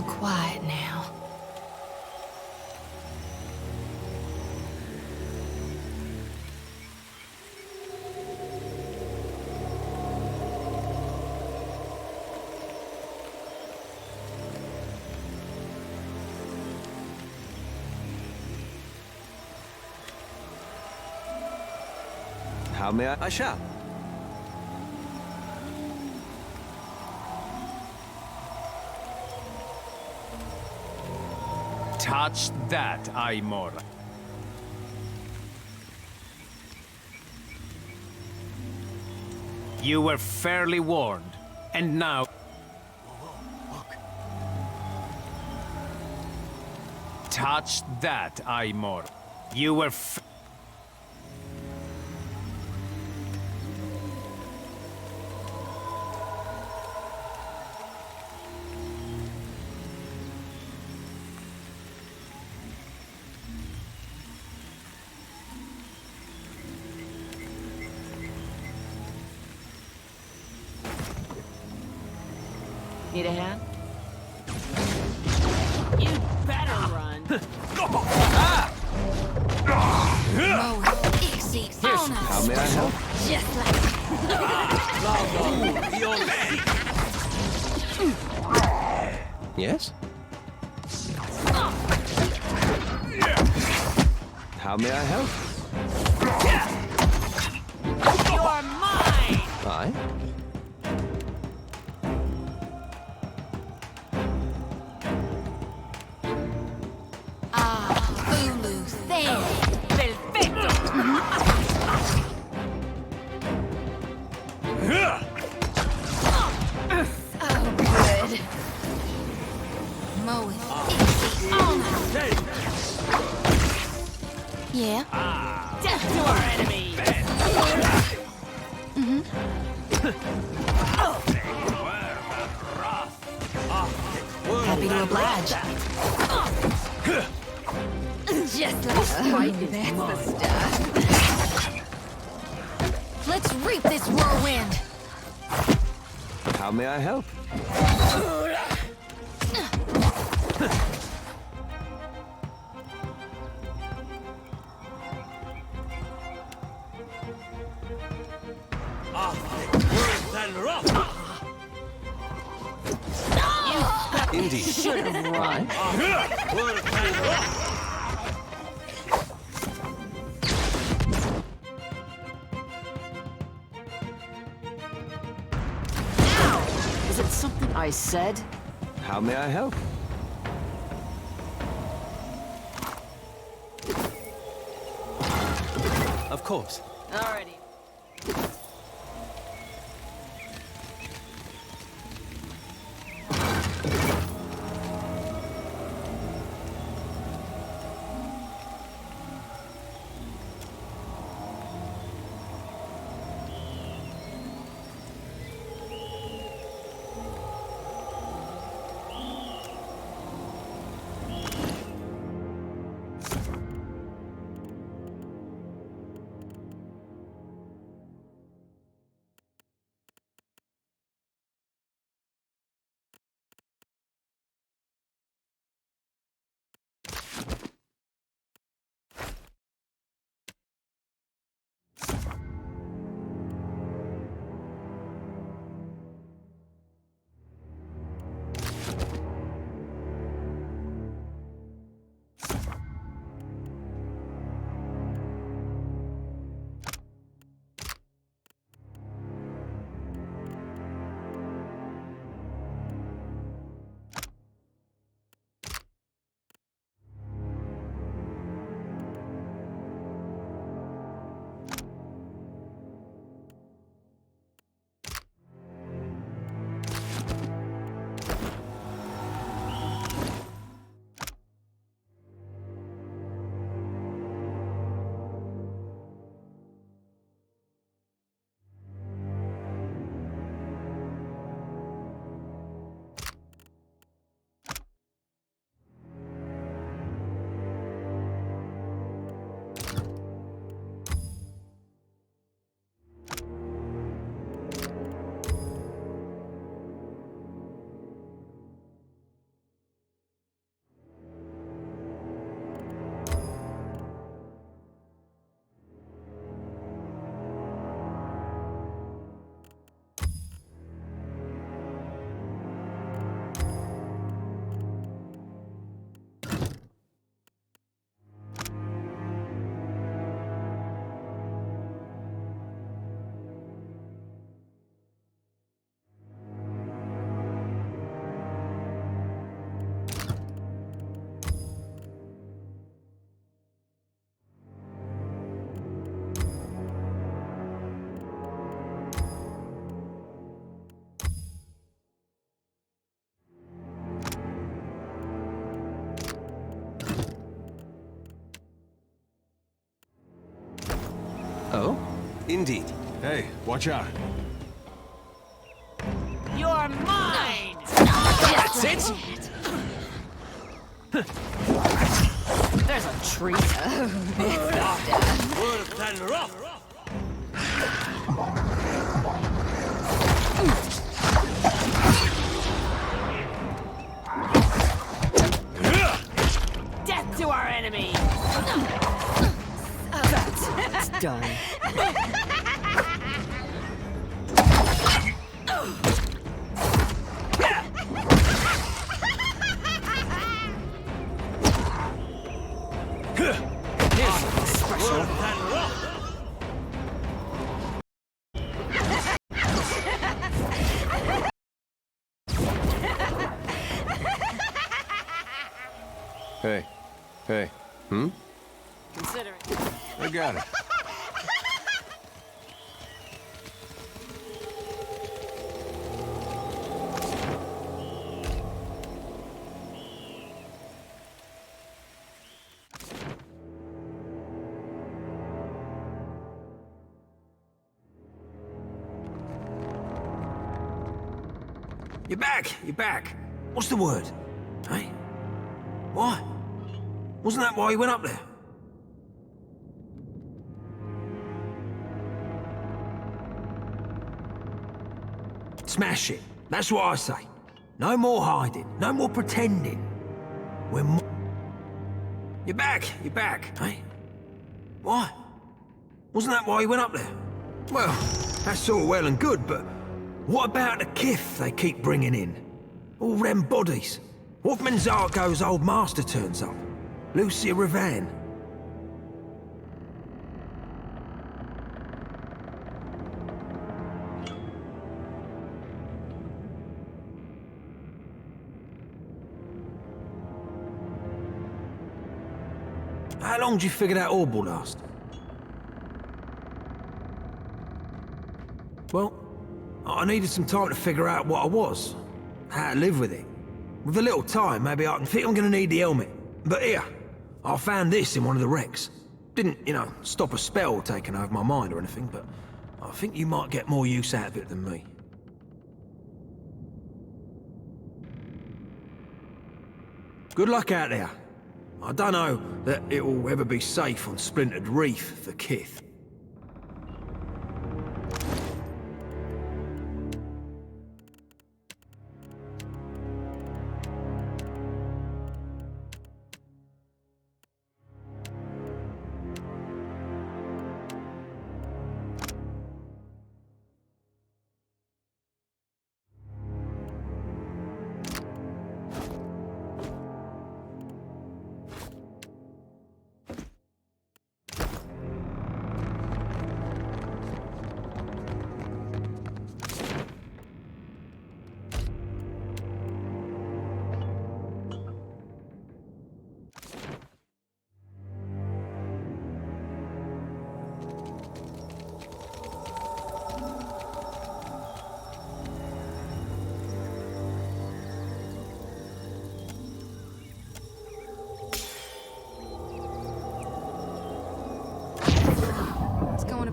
quiet now. How may I shall? Touch that, Aimor. You were fairly warned, and now... Look. Touch that, Aimor. You were Need a hand? You better run. Oh, Ixie, on us. How may I help? Just like Yes? How may I help? You're mine! I? Ulu thin. Perfecto! Oh, good. Moe, Ixie, on us. Yeah? Death to our enemies! Happy to oblige. Just like that's the stuff. Let's reap this whirlwind. How may I help? Indeed. Should have run. Is it something I said? How may I help? Of course. Alrighty. Oh? Indeed. Hey, watch out. You're mine! That's it! There's a treat. Death to our enemy! That's done. Hey. Hey. Hmm? Consider it. I got it. You're back! You're back! What's the word? Hey? Why? Wasn't that why you went up there? Smash it. That's what I say. No more hiding. No more pretending. We're more... You're back. You're back. Hey? Why? Wasn't that why you went up there? Well, that's all well and good, but... what about the kith they keep bringing in? All them bodies. What if Manzago's old master turns up? Lucia Ravan. How long do you figure that orb will last? Well, I needed some time to figure out what I was, how to live with it. With a little time, maybe I can think I'm gonna need the helmet. But here, I found this in one of the wrecks. Didn't, you know, stop a spell taking over my mind or anything, but I think you might get more use out of it than me. Good luck out there. I don't know that it will ever be safe on Splintered Reef for kith.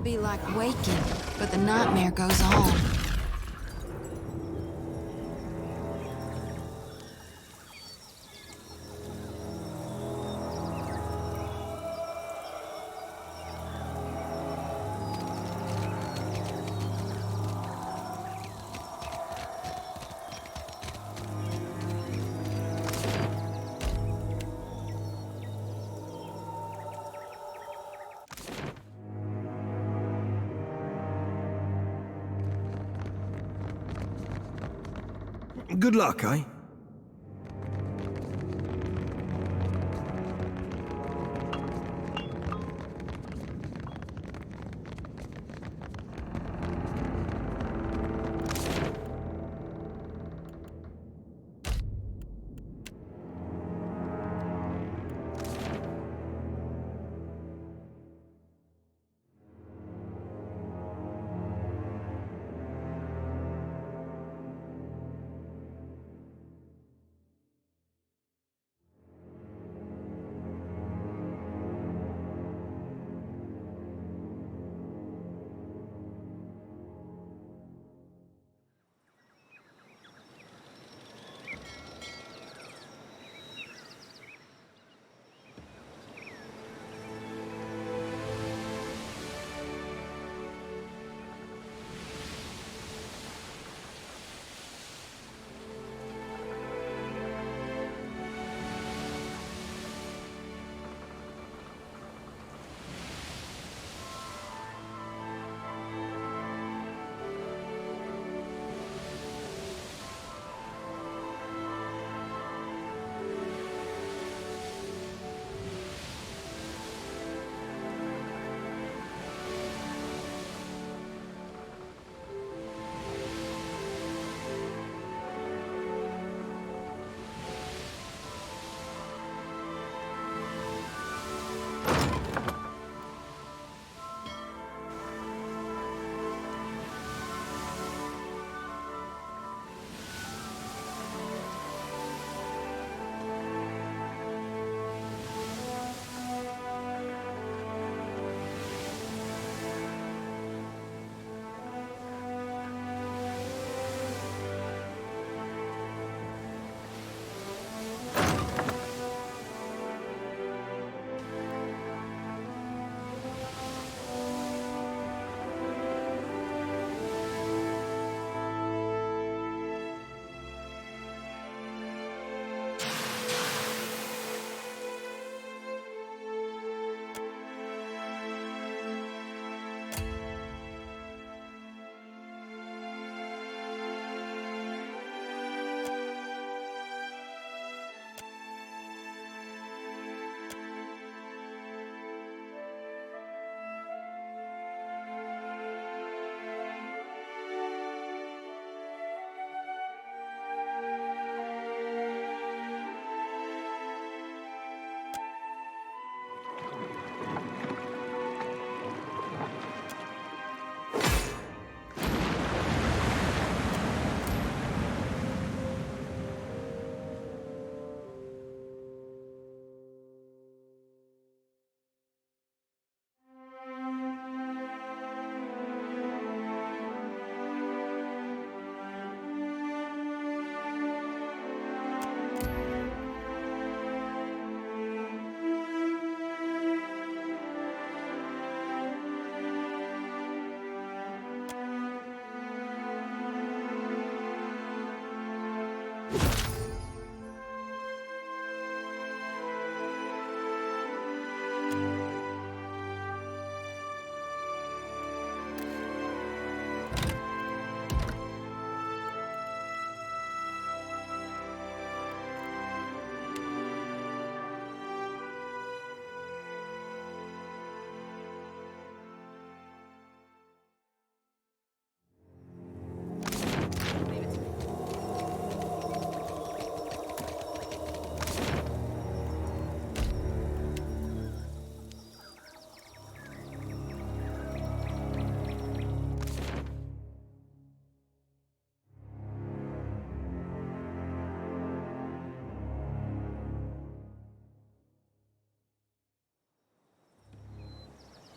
Be like waking, but the nightmare goes on. Good luck, eh?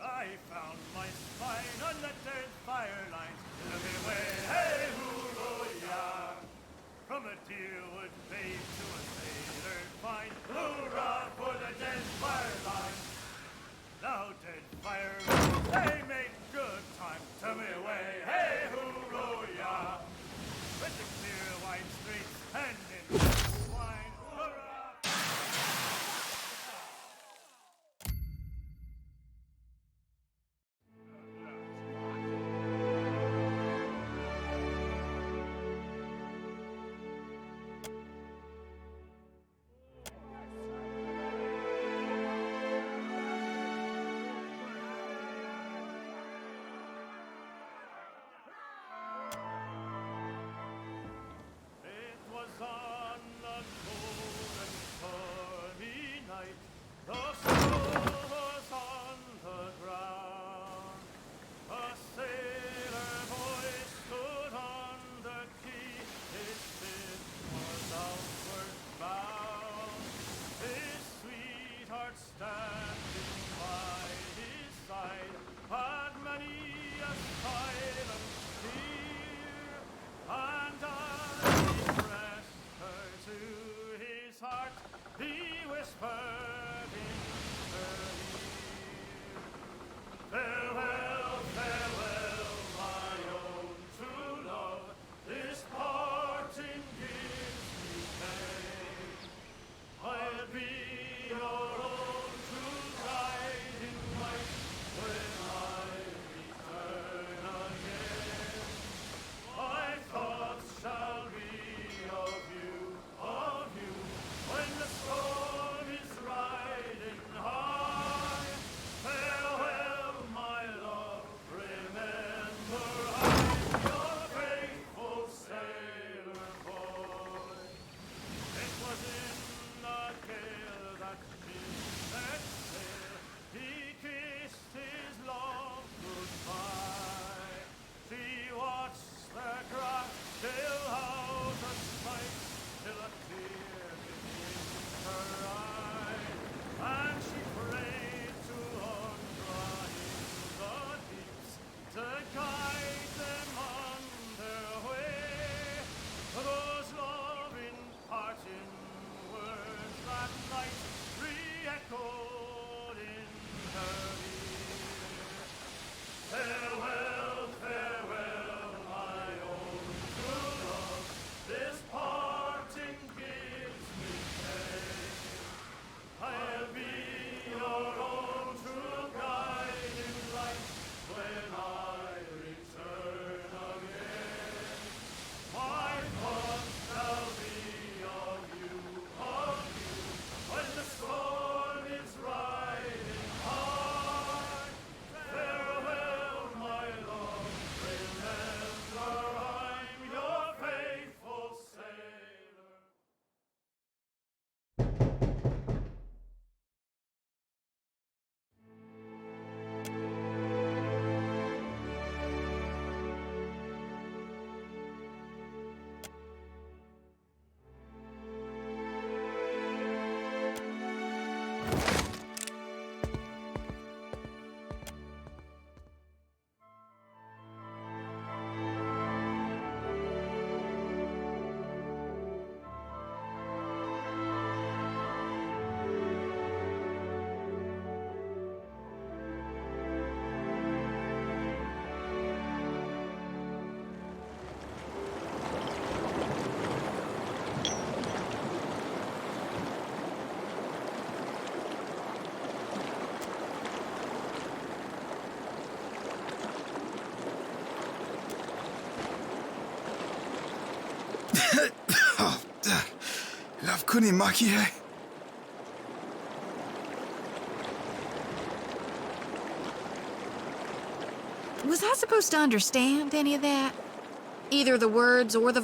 I found my spine on the Deadfire lines. Look away, hey, hoo-oh-yah! From a deerwood babe to a sailor fine. Hoorah for the Deadfire lines! Now Deadfire, they make good time. Tell me away, hey, hoo-oh-yah! With the clear wide streets and in the wine. Hoorah! Lavkuni makie. Was I supposed to understand any of that? Either the words or the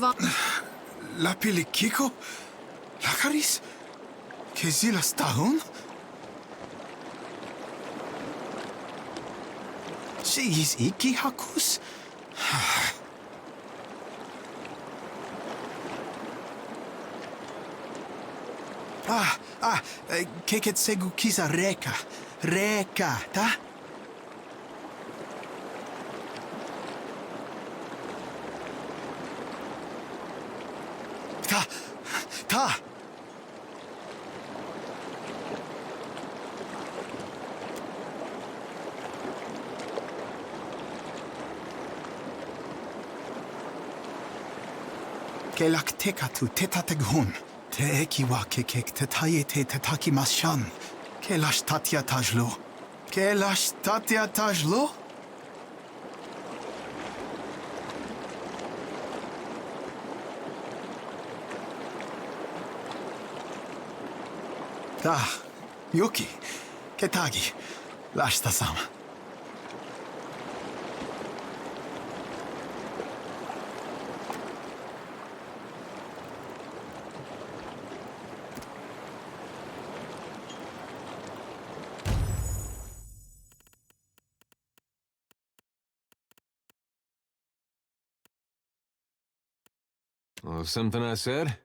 La pilikiko? Lakaris? Kezila stahun? She is iki hakus? Keket segu kisa reka. Reka, ta? Ta! Kelak tekatu tetateghun. Te ekiwa kekek tetaye te tetaki mashan. Kelash tatya tajlo. Kelash tatya tajlo? Yuki, Ketagi, Lashta-sama. Oh, something I said?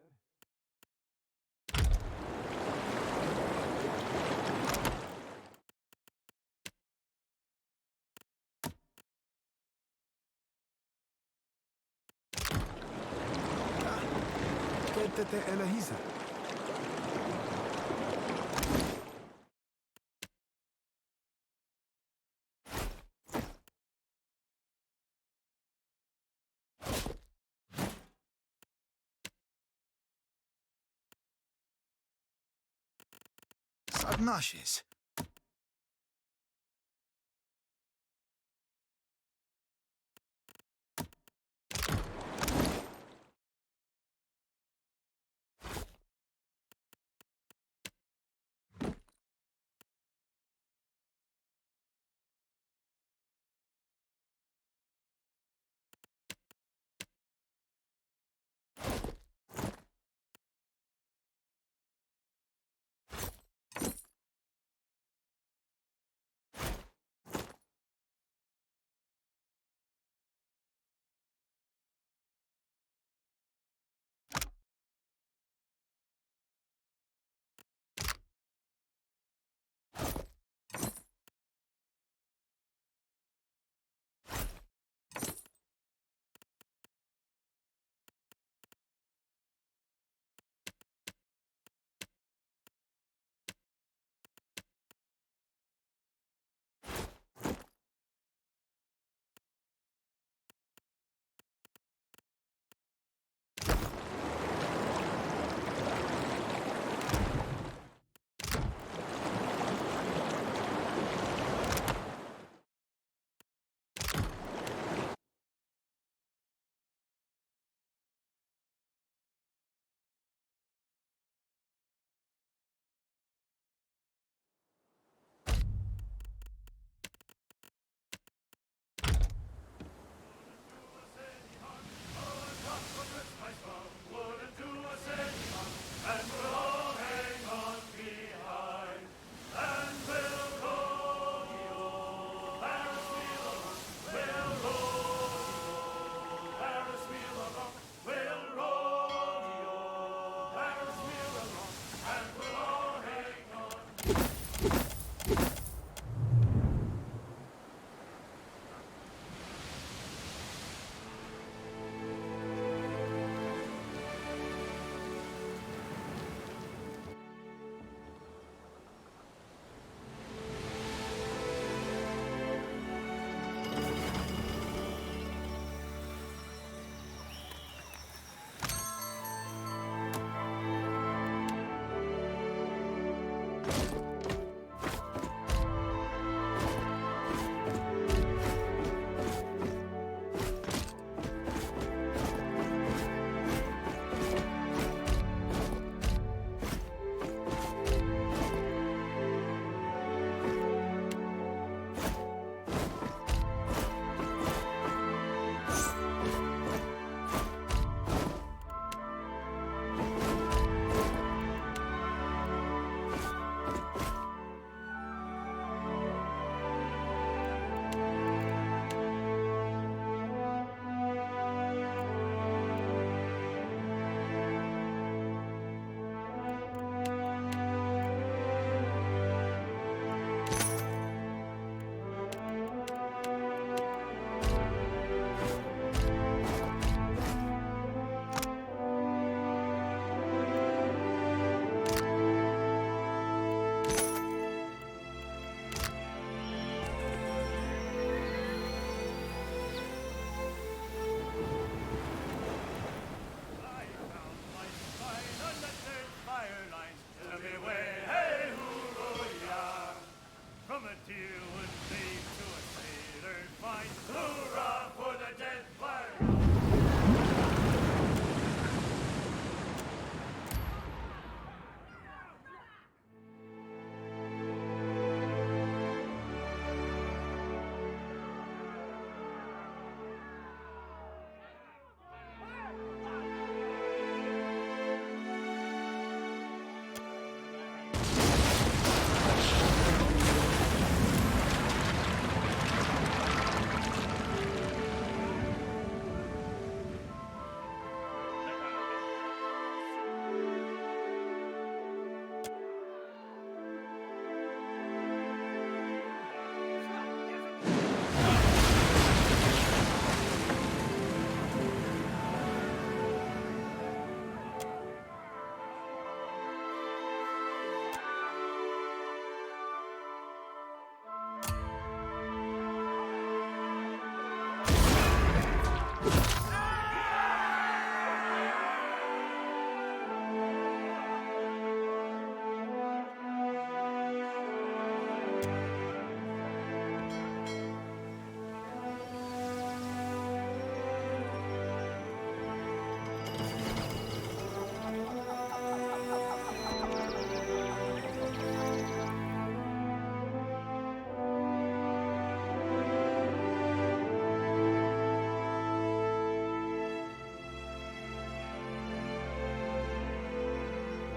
Ketete Elahisa. Sadnashes.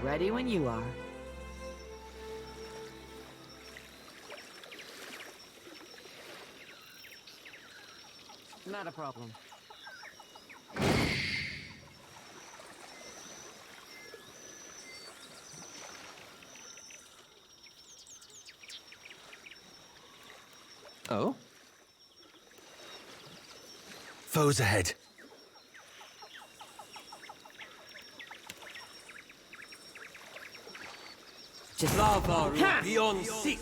Ready when you are. Not a problem. Oh? Foes ahead. Just Lava beyond sick.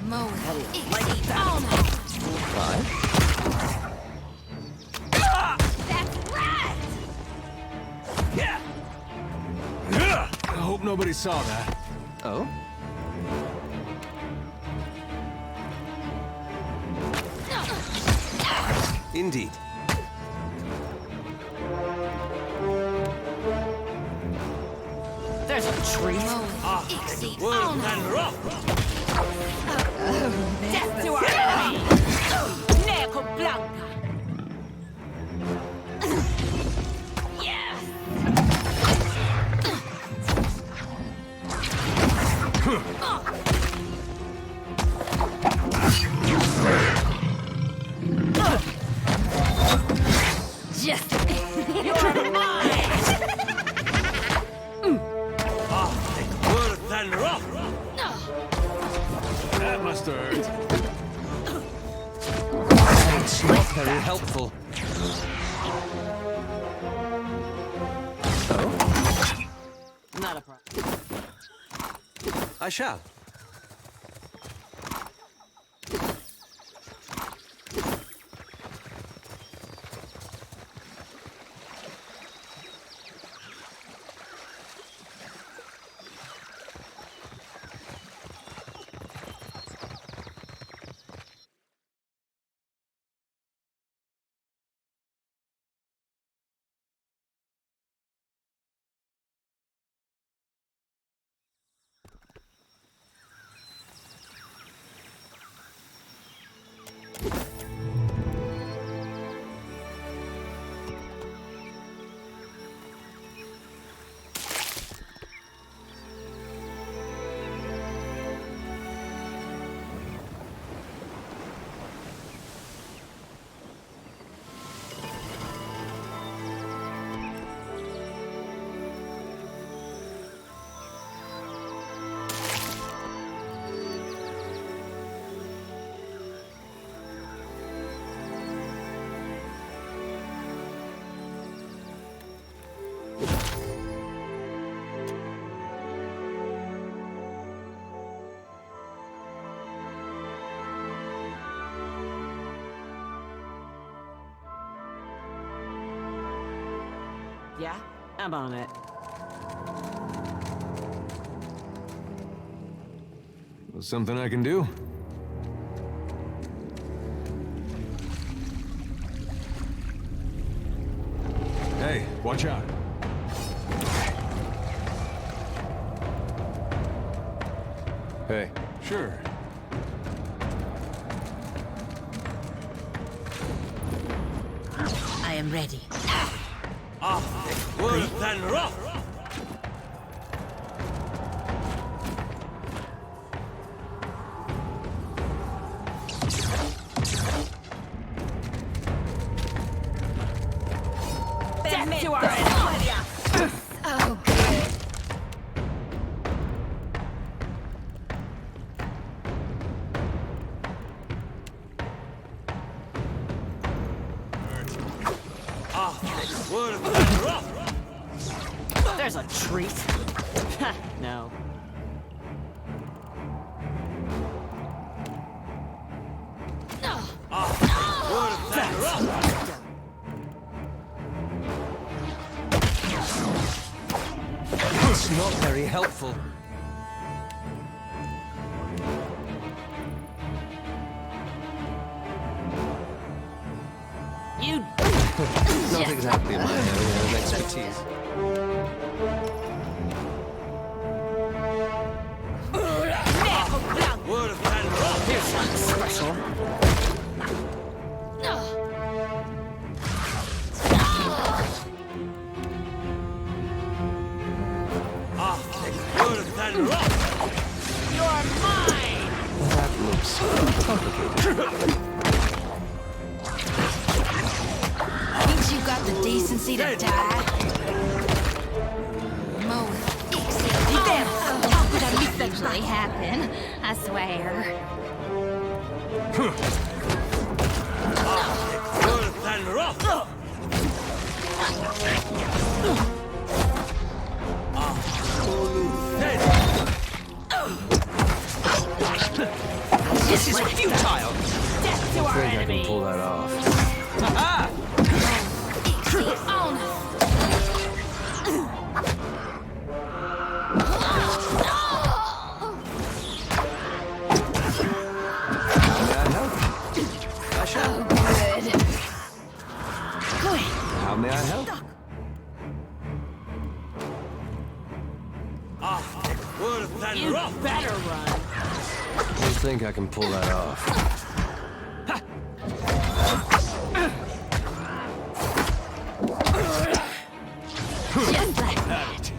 Mow it all night. What? That's right! I hope nobody saw that. Oh? Indeed. there's a treat. Mow it exceed all night. Death to our enemy! Neco Blanca! Yes! Just You're mine! Worth and rough. That must have hurt. It's not very helpful. Oh? Not a problem. I shall. Yeah, I'm on it. Something I can do? Hey, watch out. Hey. Sure. I am ready. Worth and rough. Death to our enemy! Oh, good. Worth and rough. There's a treat. No. Worth and rough. It's not very helpful. You Not exactly my area of expertise. Neco Blanca! Worth and rough. Here's something special. worse than rock. You're mine! That looks complicated. Ain't you got the decency to die? Mo. How could that essentially happen? I swear. Worse than rock. This is futile! Death to I our think I can enemy! pull that off. Own! May I help? I shall. Good. How may I help? Worse than You rock. better run. I think I can pull that off. Just like that.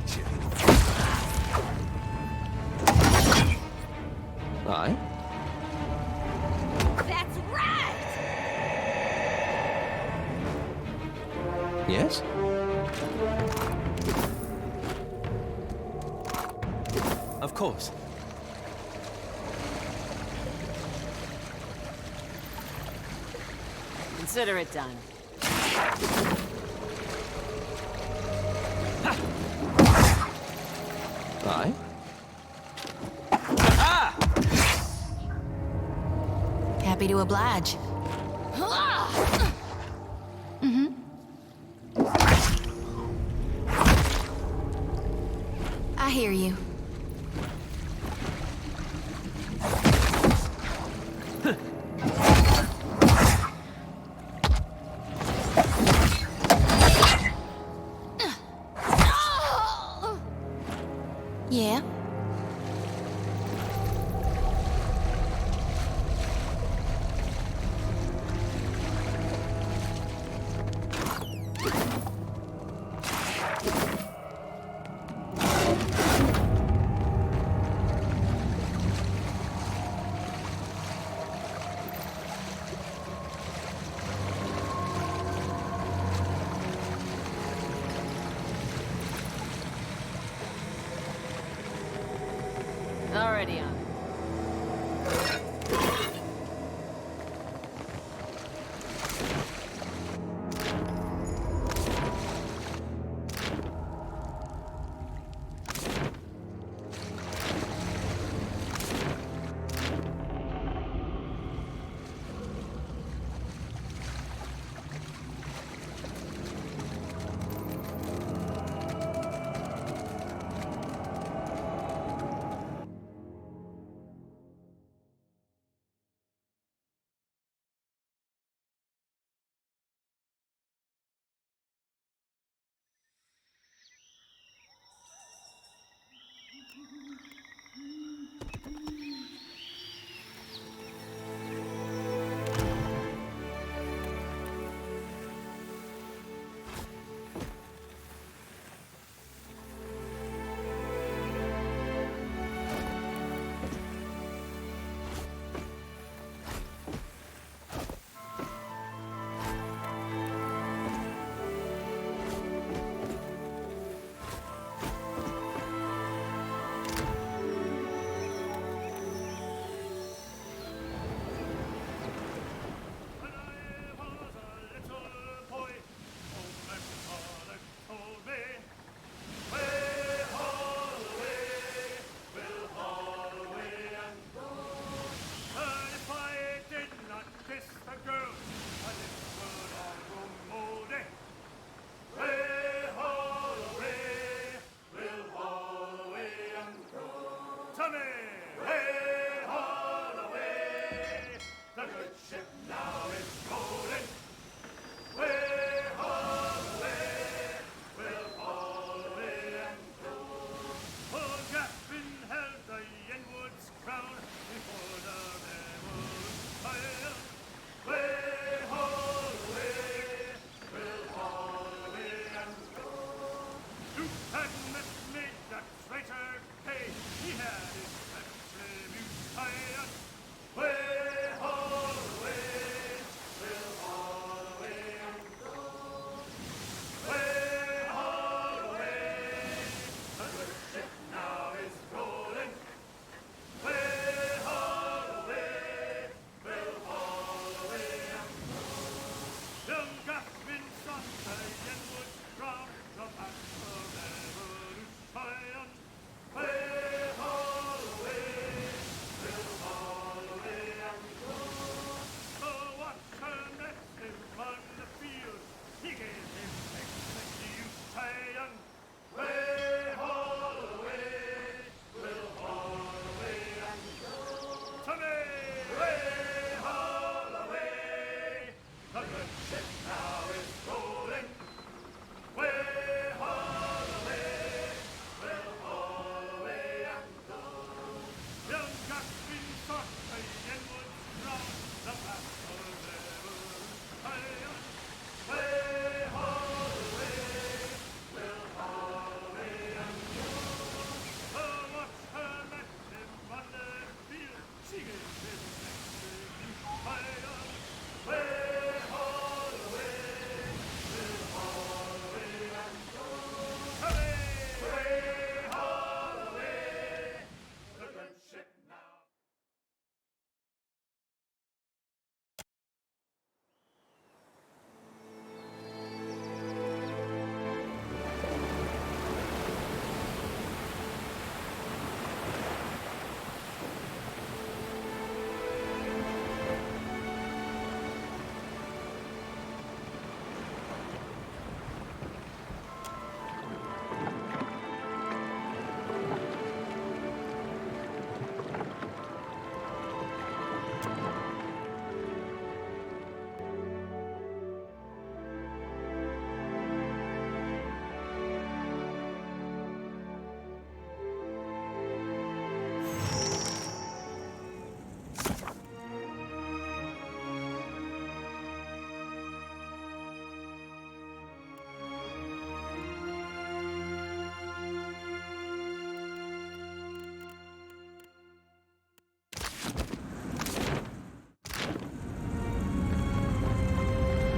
Aye? That's right! Yes? Of course. Consider it done. Aye? Happy to oblige. I hear you. Yeah? Already on.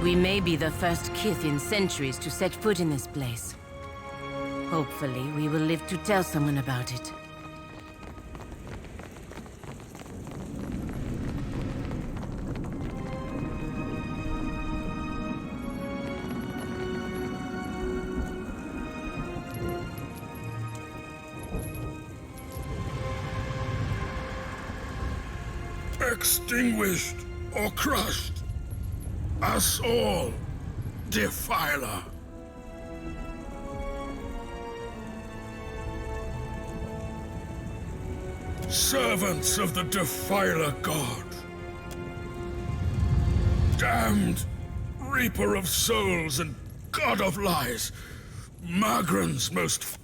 We may be the first kith in centuries to set foot in this place. Hopefully, we will live to tell someone about it. Extinguished or crushed, us all, Defiler. Servants of the Defiler God. Damned Reaper of Souls and God of Lies. Magran's most...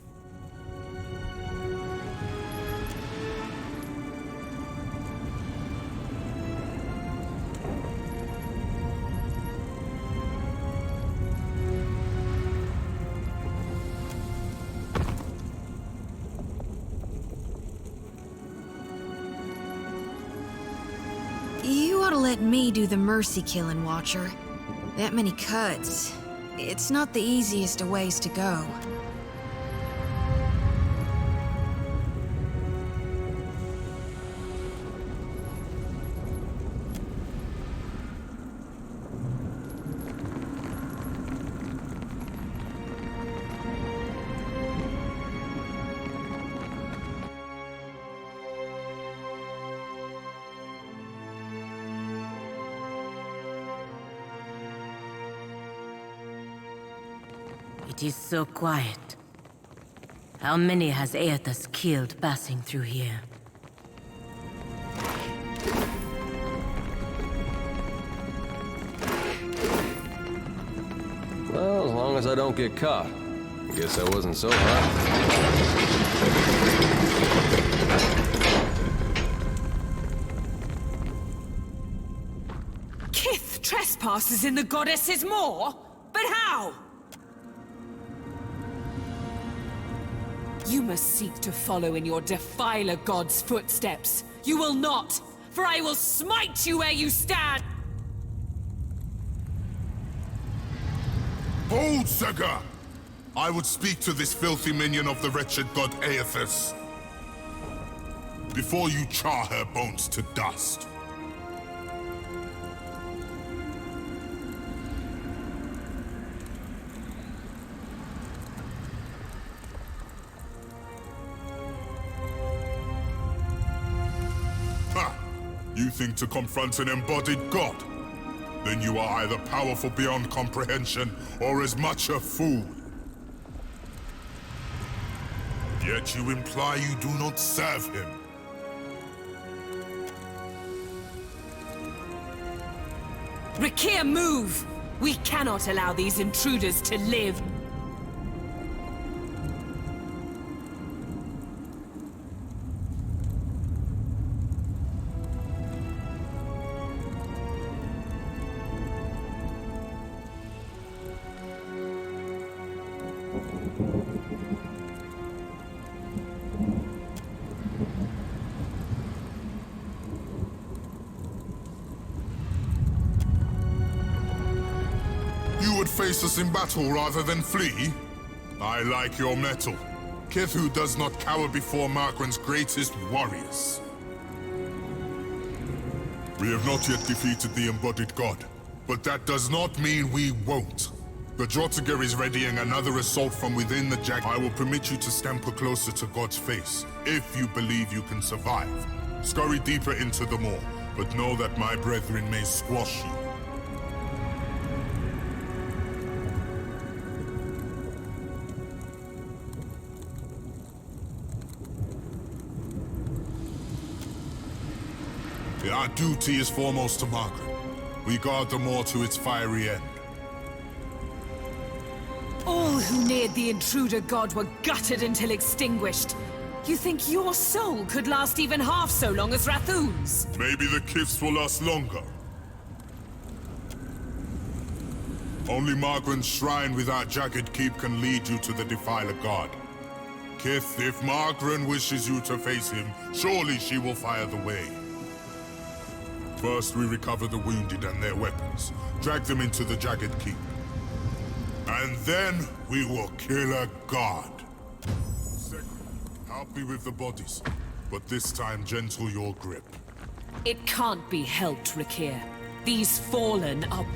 You ought to let me do the mercy killing, Watcher. That many cuts. It's not the easiest of ways to go. It is so quiet. How many has Aethys killed passing through here? Well, as long as I don't get caught. I guess I wasn't so hot. Kith trespasses in the goddess's maw? But how? You must seek to follow in your Defiler god's footsteps. You will not, for I will smite you where you stand! Hold, Sega! I would speak to this filthy minion of the wretched god Aethys. Before you char her bones to dust. You think to confront an embodied god? Then you are either powerful beyond comprehension, or as much a fool. Yet you imply you do not serve him. Rakir, move! We cannot allow these intruders to live. Face us in battle rather than flee? I like your mettle. Kith who does not cower before Magran's greatest warriors. We have not yet defeated the embodied god, but that does not mean we won't. The Drotiger is readying another assault from within the Jag. I will permit you to scamper closer to God's face, if you believe you can survive. Scurry deeper into the maw, but know that my brethren may squash you. Our duty is foremost to Margaret. We guard the maw to its fiery end. All who neared the intruder god were gutted until extinguished. You think your soul could last even half so long as Rathoon's? Maybe the Kiths will last longer. Only Margaret's shrine with our jagged keep can lead you to the Defiler god. Kith, if Margaret wishes you to face him, surely she will fire the way. First, we recover the wounded and their weapons, drag them into the Jagged Keep. And then we will kill a god. Second, help me with the bodies, but this time gentle your grip. It can't be helped, Rakir. These fallen are...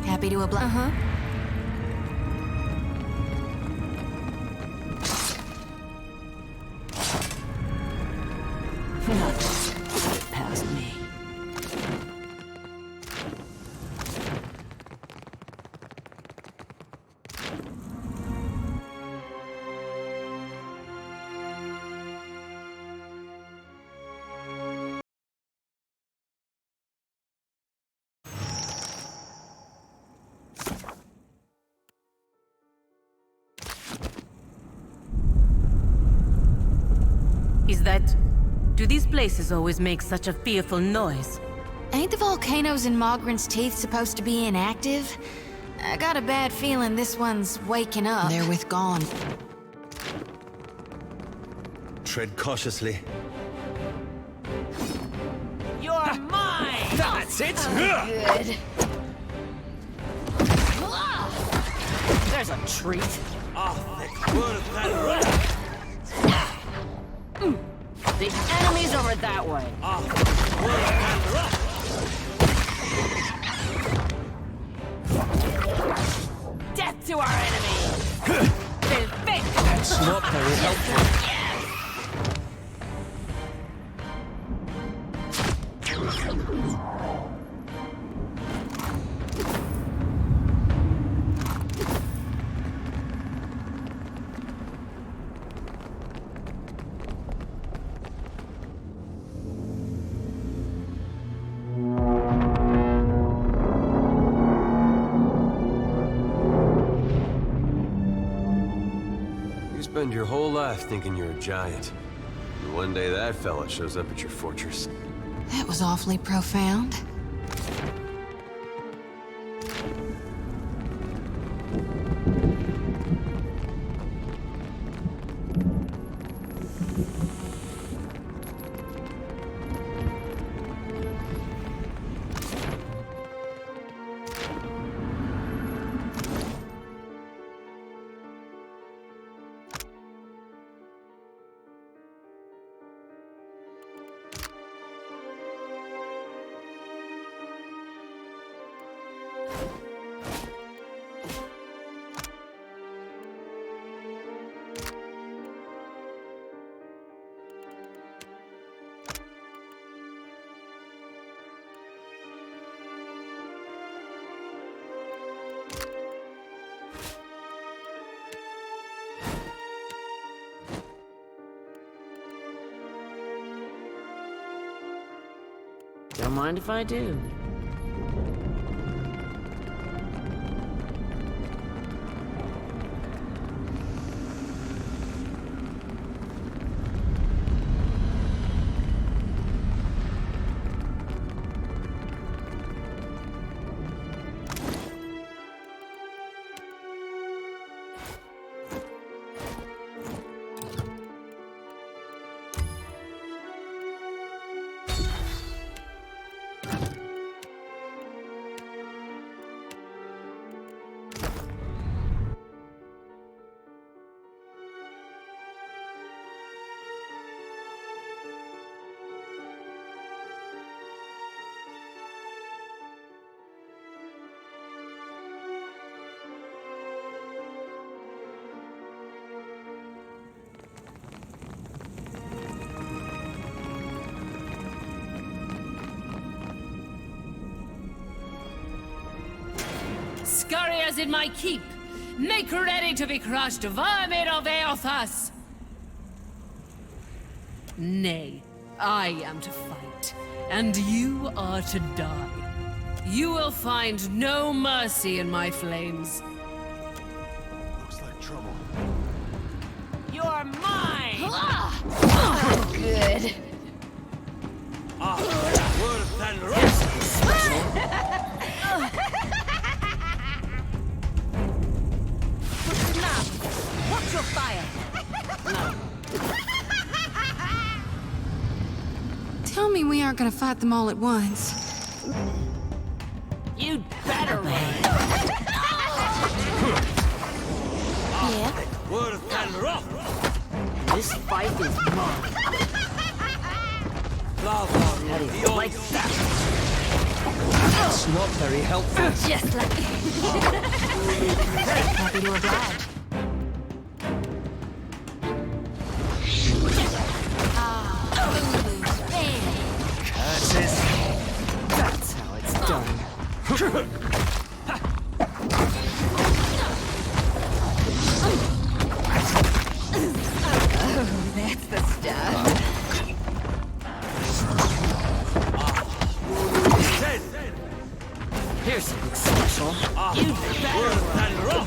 Happy to oblige. Uh-huh. Get past me. Is that... do these places always make such a fearful noise? Ain't the volcanoes in Mogren's Teeth supposed to be inactive? I got a bad feeling this one's waking up. They're with gone. Tread cautiously. You're mine! That's it! Good. There's a treat. The enemy's over that way. Death to our enemy! That's not very helpful. Spend your whole life thinking you're a giant. And one day that fella shows up at your fortress. That was awfully profound. Don't mind if I do. Scurriers in my keep! Make ready to be crushed, vermin of Eothas! Nay, I am to fight, and you are to die. You will find no mercy in my flames. Looks like trouble. You're mine! Oh, good. Watch your fire! Tell me we aren't gonna fight them all at once. You'd better run! Yeah? This fight is mine. That is like that. That's not very helpful. Just like happy to oblige. Curses. That's how it's done. Oh, that's the stuff. Here's something special. You better run!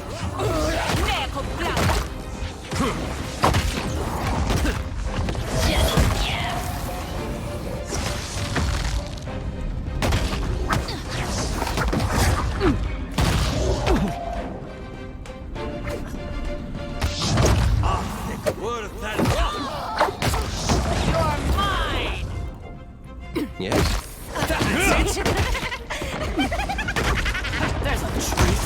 You're mine! Yes? That's it! There's a treat.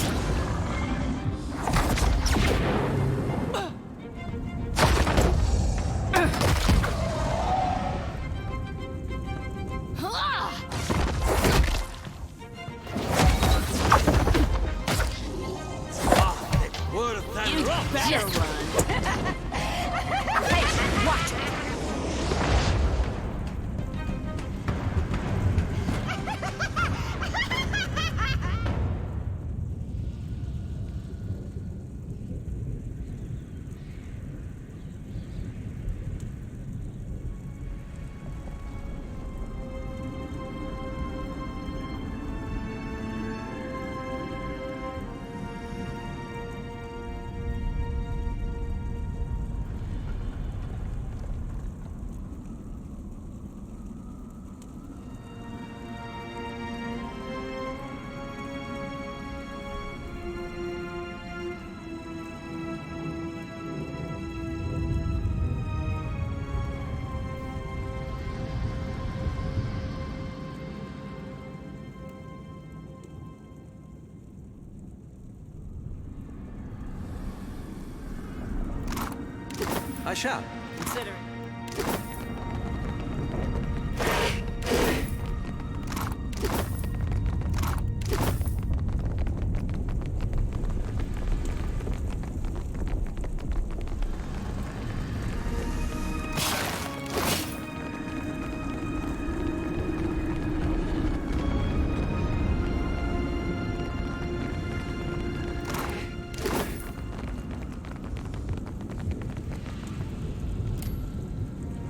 better run. Hey, watch it. I shall. Consider it.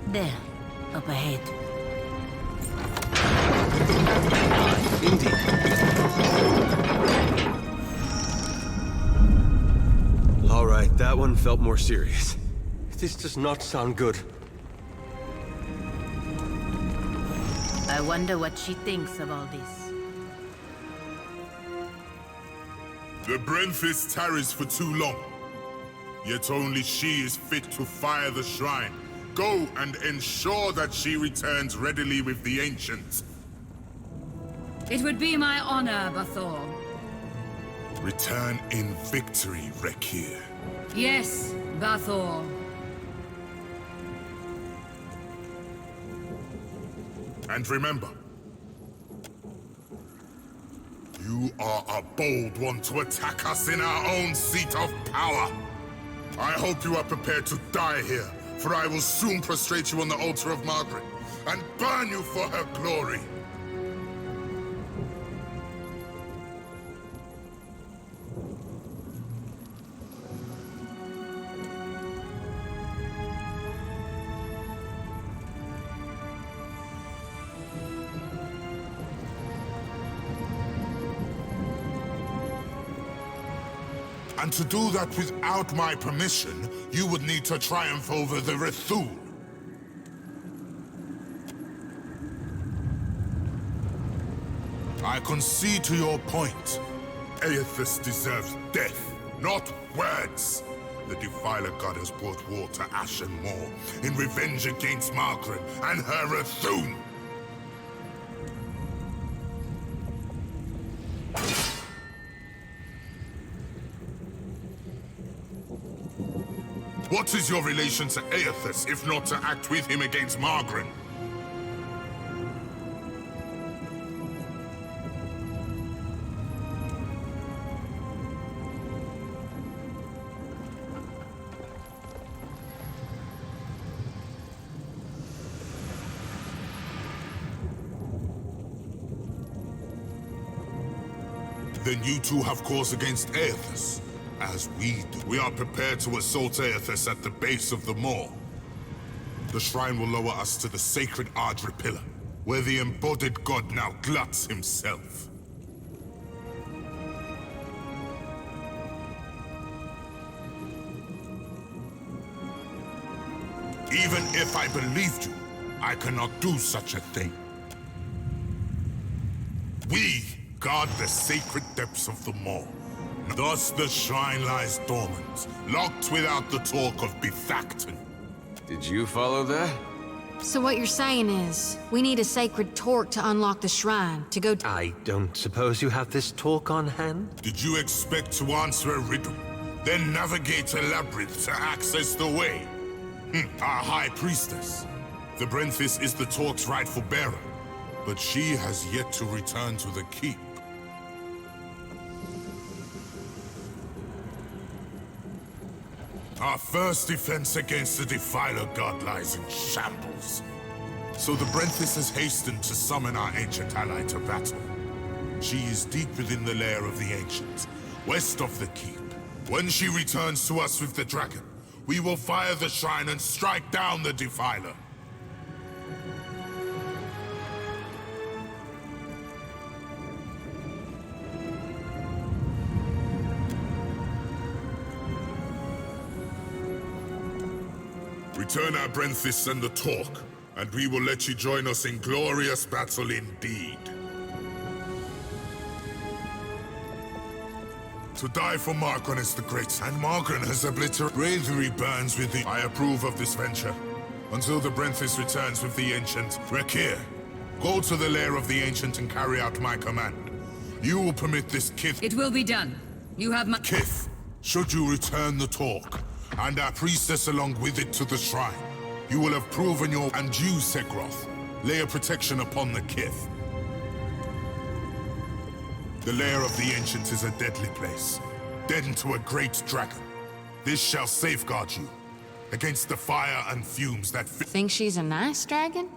There, up ahead. Indeed. All right, that one felt more serious. This does not sound good. I wonder what she thinks of all this. The Brentfist tarries for too long. Yet only she is fit to fire the shrine. Go and ensure that she returns readily with the ancients. It would be my honor, Bathor. Return in victory, Rekir. Yes, Bathor. And remember, you are a bold one to attack us in our own seat of power. I hope you are prepared to die here, for I will soon prostrate you on the altar of Margaret and burn you for her glory. And to do that without my permission, you would need to triumph over the Rethul. I concede to your point. Aethys deserves death, not words. The Defiler God has brought war to Ashen Moor in revenge against Margaret and her Rethul. What is your relation to Aethys, if not to act with him against Margaret? Then you two have cause against Aethys. As we do. We are prepared to assault Aethys at the base of the moor. The shrine will lower us to the sacred Ardra pillar, where the embodied god now gluts himself. Even if I believed you, I cannot do such a thing. We guard the sacred depths of the moor. Thus the shrine lies dormant, locked without the talk of Bethacton. Did you follow that? So what you're saying is, we need a sacred torque to unlock the shrine, to go to— I don't suppose you have this talk on hand? Did you expect to answer a riddle, then navigate a labyrinth to access the way? Our High Priestess. The Brentfist is the torque's rightful bearer, but she has yet to return to the keep. Our first defense against the Defiler god lies in shambles. So the Brenthis has hastened to summon our ancient ally to battle. She is deep within the lair of the Ancients, west of the keep. When she returns to us with the dragon, we will fire the shrine and strike down the Defiler. Return our Brenthis and the talk, and we will let you join us in glorious battle indeed. To die for Margren is the great, and Margren has obliterated. Bravery burns with the. I approve of this venture. Until the Brenthis returns with the Ancient, Rakir, go to the lair of the Ancient and carry out my command. You will permit this Kith. It will be done. You have my. Kith, should you return the talk, and our priestess along with it to the shrine, you will have proven your. And you, Sekroth, lay a protection upon the Kith. The lair of the Ancient is a deadly place, deadened to a great dragon. This shall safeguard you against the fire and fumes that. Think she's a nice dragon?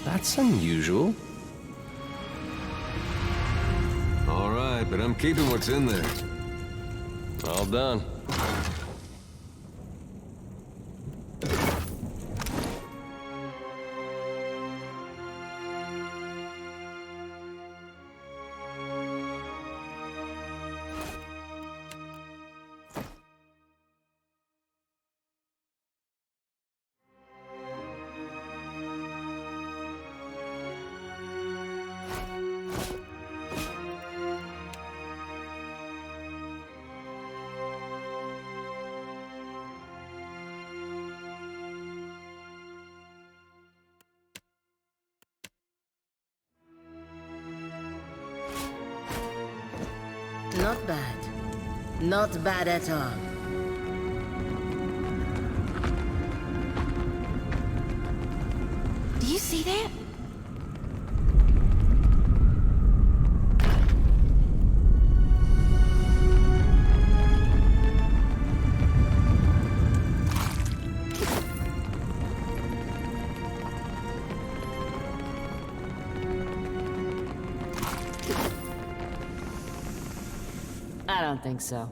That's unusual. All right, but I'm keeping what's in there. All done. Not bad. Not bad at all. Do you see that? I don't think so.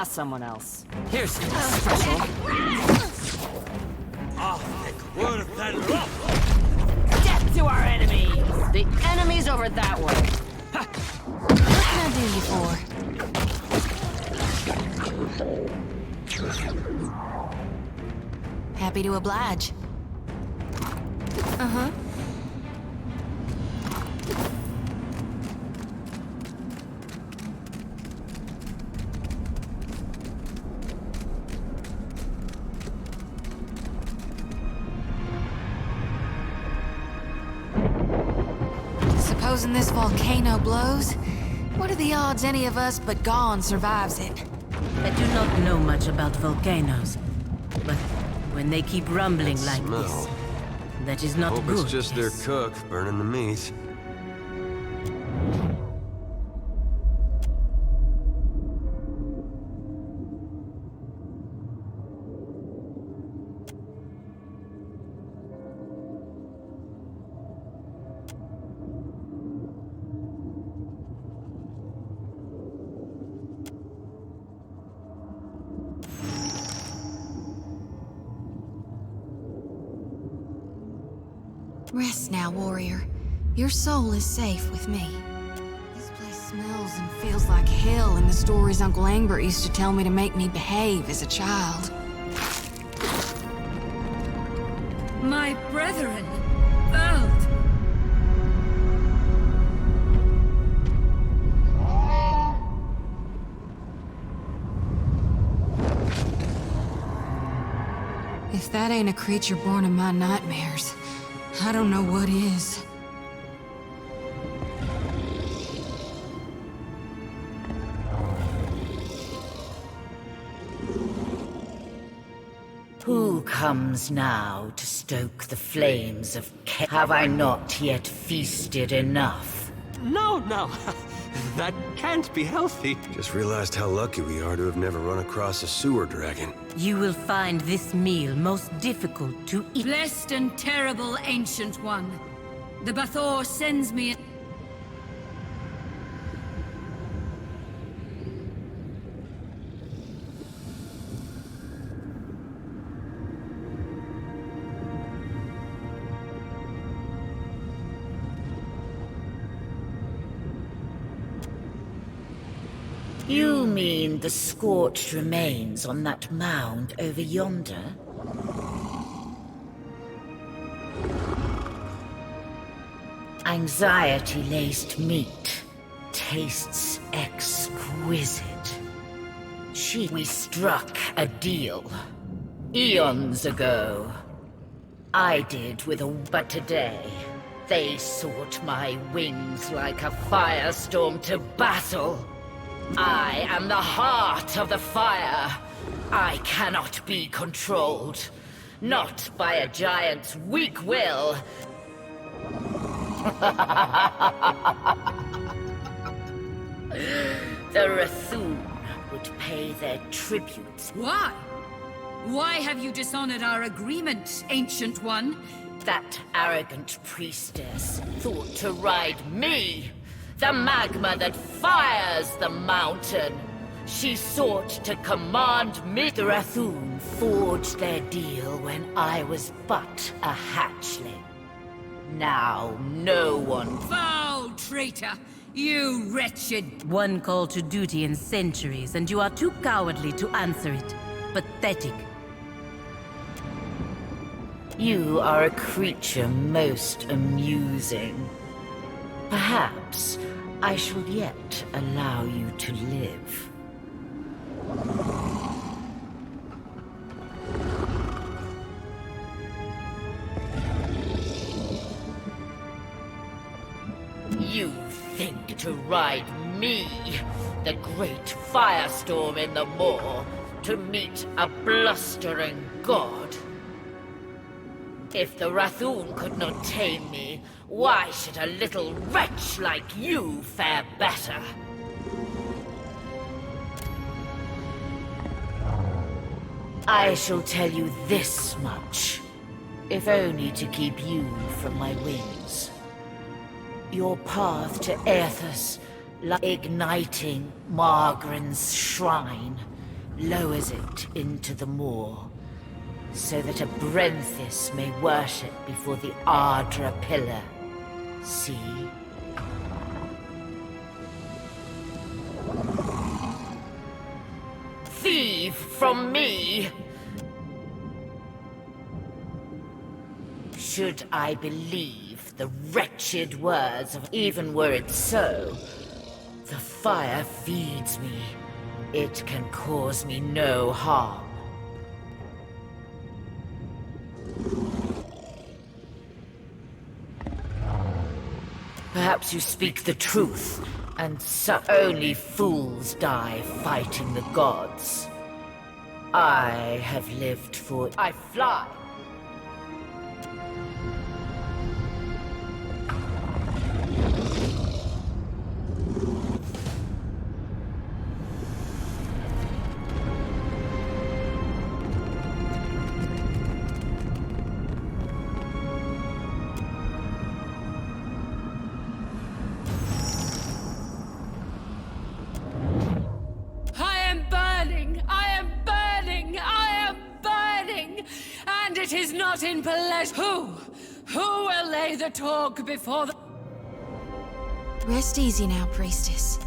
Ask someone else. Here's something special. Death to our enemies! The enemy's over that way. What can I do you for? Happy to oblige. Uh-huh. Supposing this volcano blows, what are the odds any of us but Gone survives it? I do not know much about volcanoes, but when they keep rumbling like this, that is not Hope good. it's just their cook burning the meat. Rest now, warrior. Your soul is safe with me. This place smells and feels like hell in the stories Uncle Angbert used to tell me to make me behave as a child. My brethren, World. If that ain't a creature born in my nightmares, I don't know what is. Who comes now to stoke the flames of Have I not yet feasted enough? No, no. That can't be healthy. Just realized how lucky we are to have never run across a sewer dragon. You will find this meal most difficult to eat. Blessed and terrible Ancient One, the Bathor sends me... You mean the scorched remains on that mound over yonder? Anxiety-laced meat tastes exquisite. We struck a deal eons ago. I did with a... But today, they sought my wings like a firestorm to battle. I am the heart of the fire. I cannot be controlled. Not by a giant's weak will. The Rathun would pay their tributes. Why? Why have you dishonored our agreement, Ancient One? That arrogant priestess thought to ride me, the magma that fires the mountain. She sought to command me. The Rathun forged their deal when I was but a hatchling. Now no one... Foul traitor! You wretched... One call to duty in centuries, and you are too cowardly to answer it. Pathetic. You are a creature most amusing. Perhaps I shall yet allow you to live. You think to ride me, the great firestorm in the moor, to meet a blustering god? If the Rathun could not tame me, why should a little wretch like you fare better? I shall tell you this much, if only to keep you from my wings. Your path to Aethys, like igniting Margaren's shrine, lowers it into the moor, so that a Brenthis may worship before the Ardra pillar. See? Thief from me! Should I believe the wretched words of even were it so, the fire feeds me. It can cause me no harm. Perhaps you speak the truth, and so only fools die fighting the gods. I have lived for... I fly! It is not in Pelesh. Who will lay the talk before the... Rest easy now, priestess.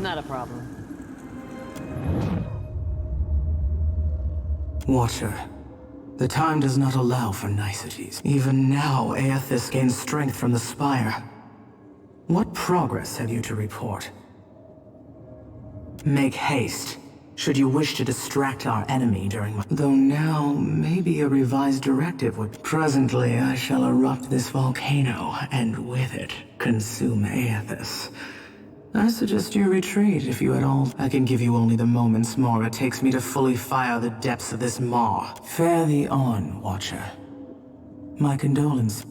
Not a problem. Watcher, the time does not allow for niceties. Even now, Aethys gains strength from the spire. What progress have you to report? Make haste, should you wish to distract our enemy during my... Though now, maybe a revised directive would... Presently, I shall erupt this volcano, and with it, consume Aethys. I suggest you retreat if you at all. I can give you only the moments more it takes me to fully fire the depths of this maw. Fare thee on, Watcher. My condolences.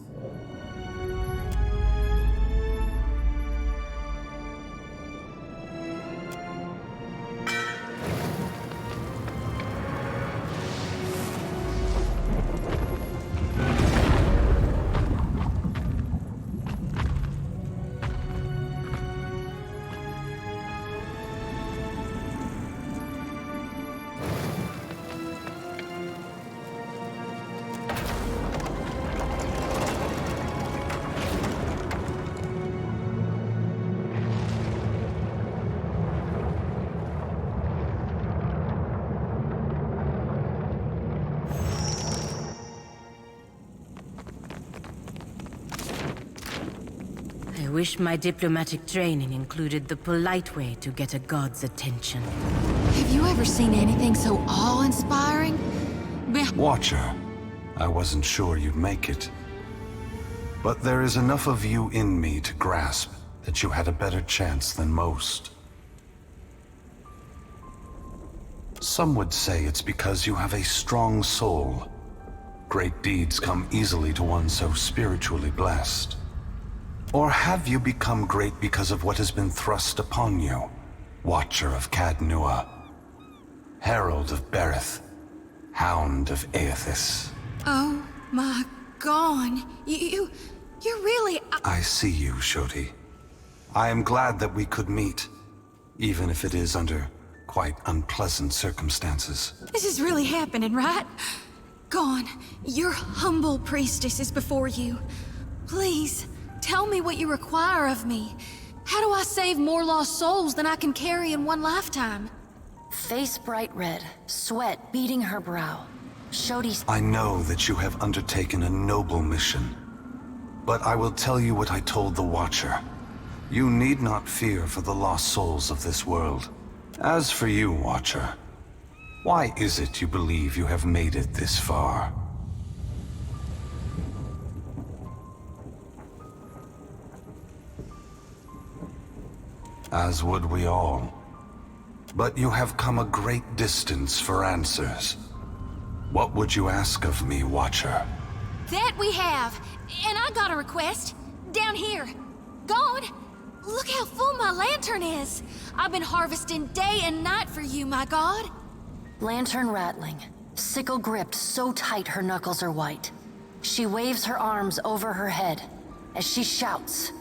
I wish my diplomatic training included the polite way to get a god's attention. Have you ever seen anything so awe-inspiring? Watcher, I wasn't sure you'd make it. But there is enough of you in me to grasp that you had a better chance than most. Some would say it's because you have a strong soul. Great deeds come easily to one so spiritually blessed. Or have you become great because of what has been thrust upon you? Watcher of Cadnua, Herald of Berith, Hound of Aethys. Oh my God, you're really... I see you, Shoti. I am glad that we could meet, even if it is under quite unpleasant circumstances. This is really happening, right? Gone. Your humble priestess is before you. Please, tell me what you require of me. How do I save more lost souls than I can carry in one lifetime? Face bright red, sweat beading her brow. Shoti's... I know that you have undertaken a noble mission, but I will tell you what I told the Watcher. You need not fear for the lost souls of this world. As for you, Watcher, why is it you believe you have made it this far? As would we all. But you have come a great distance for answers. What would you ask of me, Watcher? That we have. And I got a request. Down here. Gone. Look how full my lantern is. I've been harvesting day and night for you, my god. Lantern rattling. Sickle gripped so tight her knuckles are white. She waves her arms over her head as she shouts.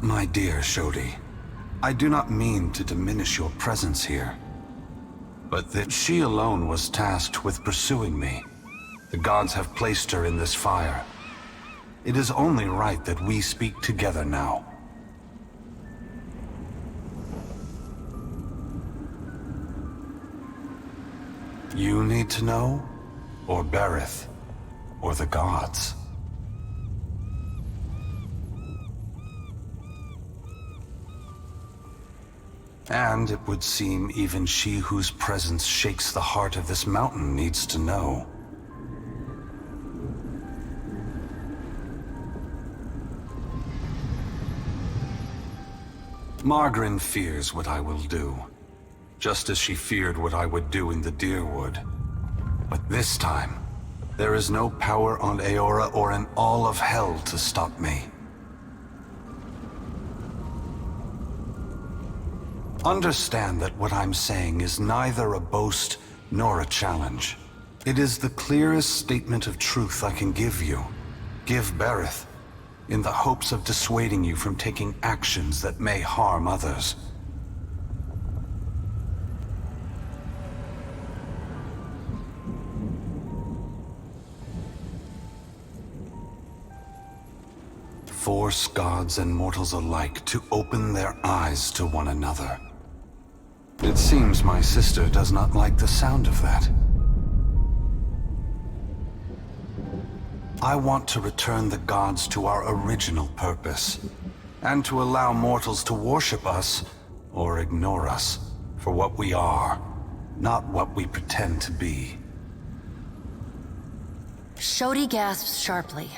My dear Shodi, I do not mean to diminish your presence here, but that she alone was tasked with pursuing me. The gods have placed her in this fire. It is only right that we speak together now. You need to know? Or Berith? Or the gods? And it would seem even she whose presence shakes the heart of this mountain needs to know. Margaret fears what I will do, just as she feared what I would do in the Deerwood. But this time, there is no power on Eora or in all of hell to stop me. Understand that what I'm saying is neither a boast nor a challenge. It is the clearest statement of truth I can give you. Give Berith, in the hopes of dissuading you from taking actions that may harm others. Force gods and mortals alike to open their eyes to one another. It seems my sister does not like the sound of that. I want to return the gods to our original purpose, and to allow mortals to worship us, or ignore us, for what we are, not what we pretend to be. Shodi gasps sharply,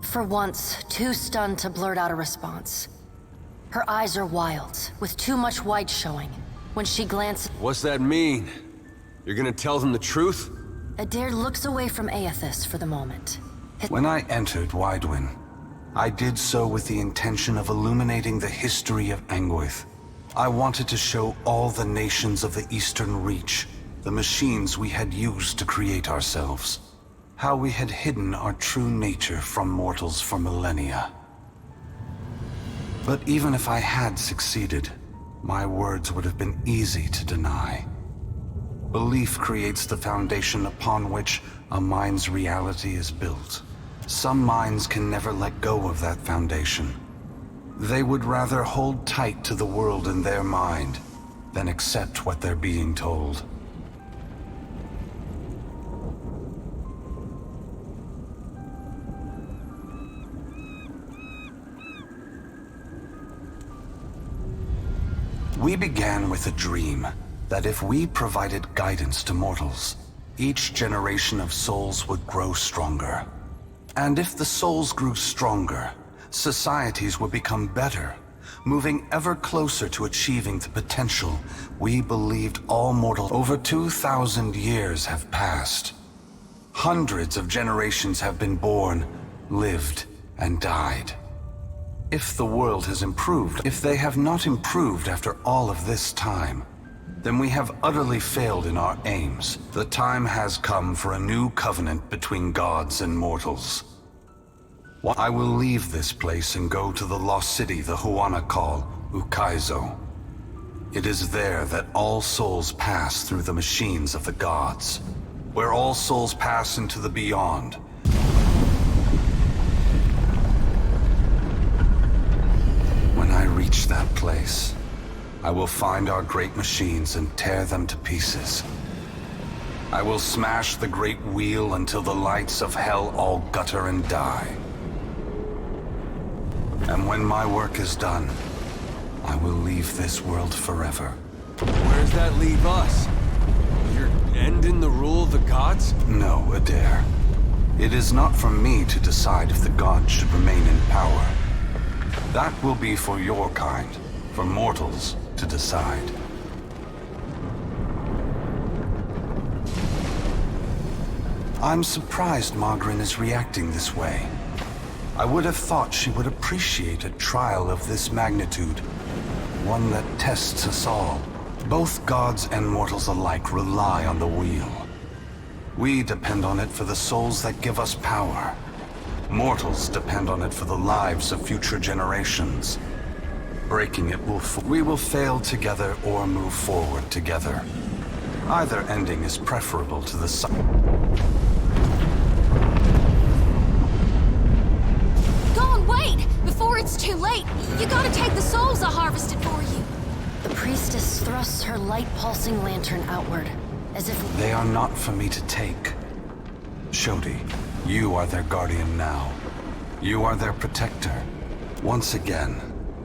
for once too stunned to blurt out a response. Her eyes are wild, with too much white showing, when she glances... What's that mean? You're gonna tell them the truth? Adair looks away from Aethys for the moment. When I entered Widewin, I did so with the intention of illuminating the history of Anguith. I wanted to show all the nations of the Eastern Reach the machines we had used to create ourselves. How we had hidden our true nature from mortals for millennia. But even if I had succeeded, my words would have been easy to deny. Belief creates the foundation upon which a mind's reality is built. Some minds can never let go of that foundation. They would rather hold tight to the world in their mind than accept what they're being told. We began with a dream that if we provided guidance to mortals, each generation of souls would grow stronger. And if the souls grew stronger, societies would become better, moving ever closer to achieving the potential we believed all mortals. Over 2,000 years have passed. Hundreds of generations have been born, lived, and died. If the world has improved, if they have not improved after all of this time, then we have utterly failed in our aims. The time has come for a new covenant between gods and mortals. I will leave this place and go to the lost city the Huana call Ukaizo. It is there that all souls pass through the machines of the gods, where all souls pass into the beyond. When I reach that place, I will find our great machines and tear them to pieces. I will smash the great wheel until the lights of hell all gutter and die. And when my work is done, I will leave this world forever. Where does that leave us? You're ending the rule of the gods? No, Adair. It is not for me to decide if the gods should remain in power. That will be for your kind, for mortals to decide. I'm surprised Margaret is reacting this way. I would have thought she would appreciate a trial of this magnitude, one that tests us all. Both gods and mortals alike rely on the wheel. We depend on it for the souls that give us power. Mortals depend on it for the lives of future generations. Breaking it we will fail together or move forward together. Either ending is preferable to the Wait! Before it's too late, you gotta take the souls I harvested for you. The priestess thrusts her light-pulsing lantern outward, as if... They are not for me to take. Shodi, you are their guardian now. You are their protector. Once again,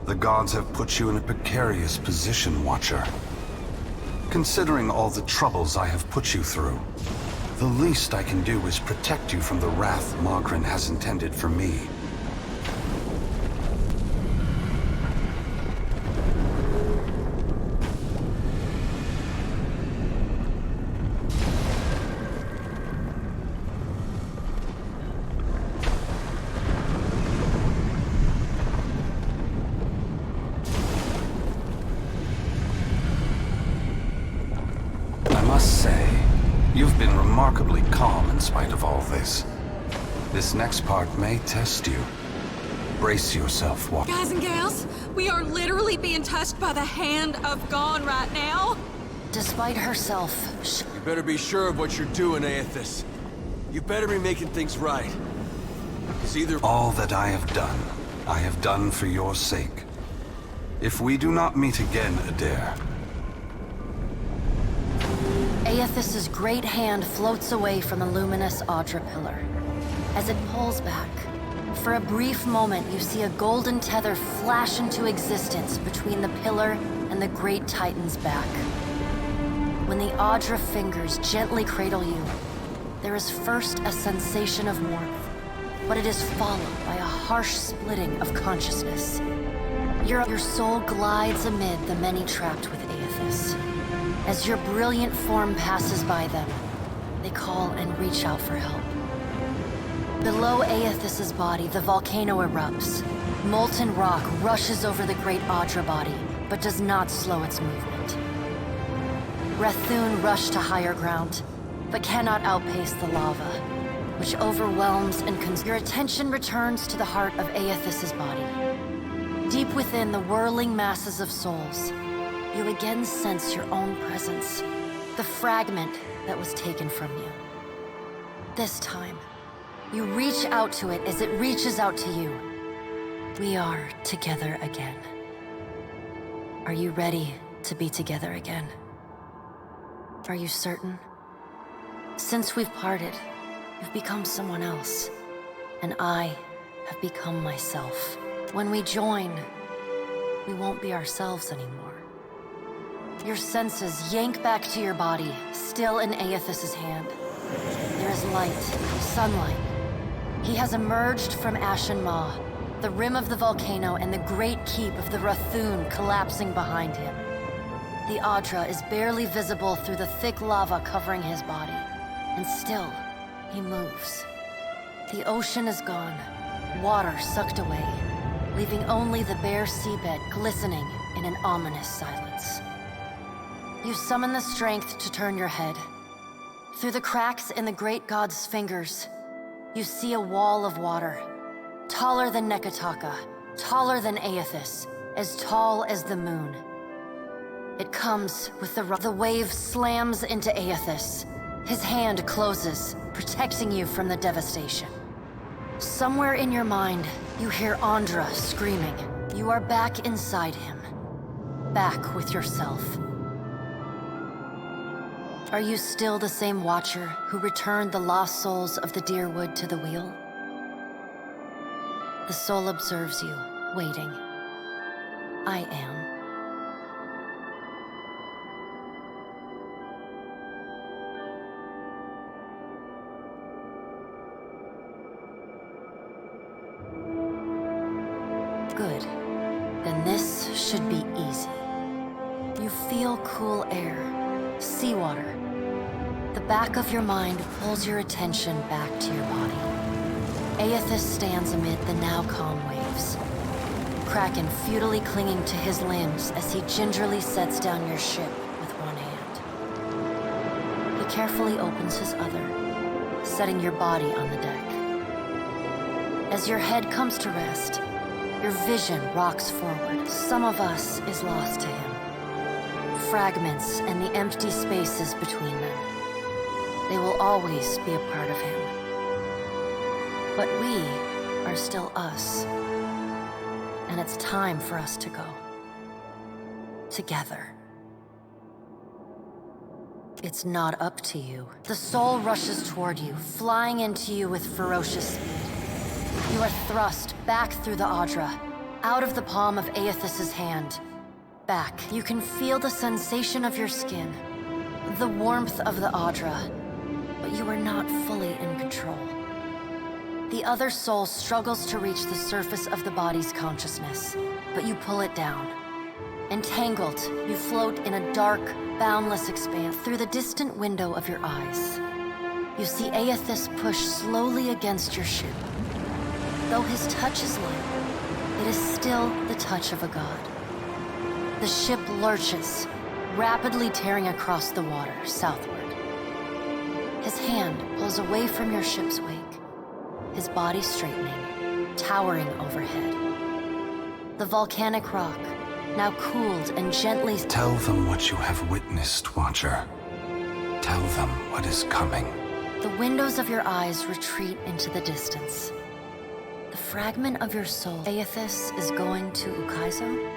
the gods have put you in a precarious position, Watcher. Considering all the troubles I have put you through, the least I can do is protect you from the wrath Magrin has intended for me. Remarkably calm in spite of all this. This next part may test you. Brace yourself, Walker. Guys and gals, we are literally being touched by the hand of God right now. Despite herself, You better be sure of what you're doing, Aethys. You better be making things right. Because either... All that I have done for your sake. If we do not meet again, Adair... Aethys' great hand floats away from the luminous Audra pillar. As it pulls back, for a brief moment you see a golden tether flash into existence between the pillar and the great Titan's back. When the Audra fingers gently cradle you, there is first a sensation of warmth, but it is followed by a harsh splitting of consciousness. Your soul glides amid the many trapped with Aethys. As your brilliant form passes by them, they call and reach out for help. Below Aethys' body, the volcano erupts. Molten rock rushes over the great Audra body, but does not slow its movement. Rathun rushed to higher ground, but cannot outpace the lava, which overwhelms and consumes. Your attention returns to the heart of Aethys' body. Deep within the whirling masses of souls, you again sense your own presence, the fragment that was taken from you. This time, you reach out to it as it reaches out to you. We are together again. Are you ready to be together again? Are you certain? Since we've parted, you've become someone else, and I have become myself. When we join, we won't be ourselves anymore. Your senses yank back to your body, still in Aethys' hand. There is light, sunlight. He has emerged from Ashen Maw, the rim of the volcano and the great keep of the Rathun collapsing behind him. The Audra is barely visible through the thick lava covering his body, and still, he moves. The ocean is gone, water sucked away, leaving only the bare seabed glistening in an ominous silence. You summon the strength to turn your head. Through the cracks in the great god's fingers, you see a wall of water. Taller than Nekataka, taller than Aethys, as tall as the moon. It comes with the wave slams into Aethys. His hand closes, protecting you from the devastation. Somewhere in your mind, you hear Andra screaming. You are back inside him. Back with yourself. Are you still the same Watcher who returned the lost souls of the Deerwood to the wheel? The soul observes you, waiting. I am. Good. Then this should be easy. You feel cool air, seawater. The back of your mind pulls your attention back to your body. Aethys stands amid the now calm waves. Kraken futilely clinging to his limbs as he gingerly sets down your ship with one hand. He carefully opens his other, setting your body on the deck. As your head comes to rest, your vision rocks forward. Some of us is lost to him. Fragments and the empty spaces between them. They will always be a part of him. But we are still us. And it's time for us to go. Together. It's not up to you. The soul rushes toward you, flying into you with ferocious speed. You are thrust back through the Audra, out of the palm of Aethys's hand. Back. You can feel the sensation of your skin, the warmth of the Audra, but you are not fully in control. The other soul struggles to reach the surface of the body's consciousness, but you pull it down. Entangled, you float in a dark, boundless expanse. Through the distant window of your eyes, you see Aethys push slowly against your ship. Though his touch is light, it is still the touch of a god. The ship lurches, rapidly tearing across the water southward. His hand pulls away from your ship's wake, his body straightening, towering overhead. The volcanic rock, now cooled and gently... Tell them what you have witnessed, Watcher. Tell them what is coming. The windows of your eyes retreat into the distance. The fragment of your soul. Aethys is going to Ukaizo?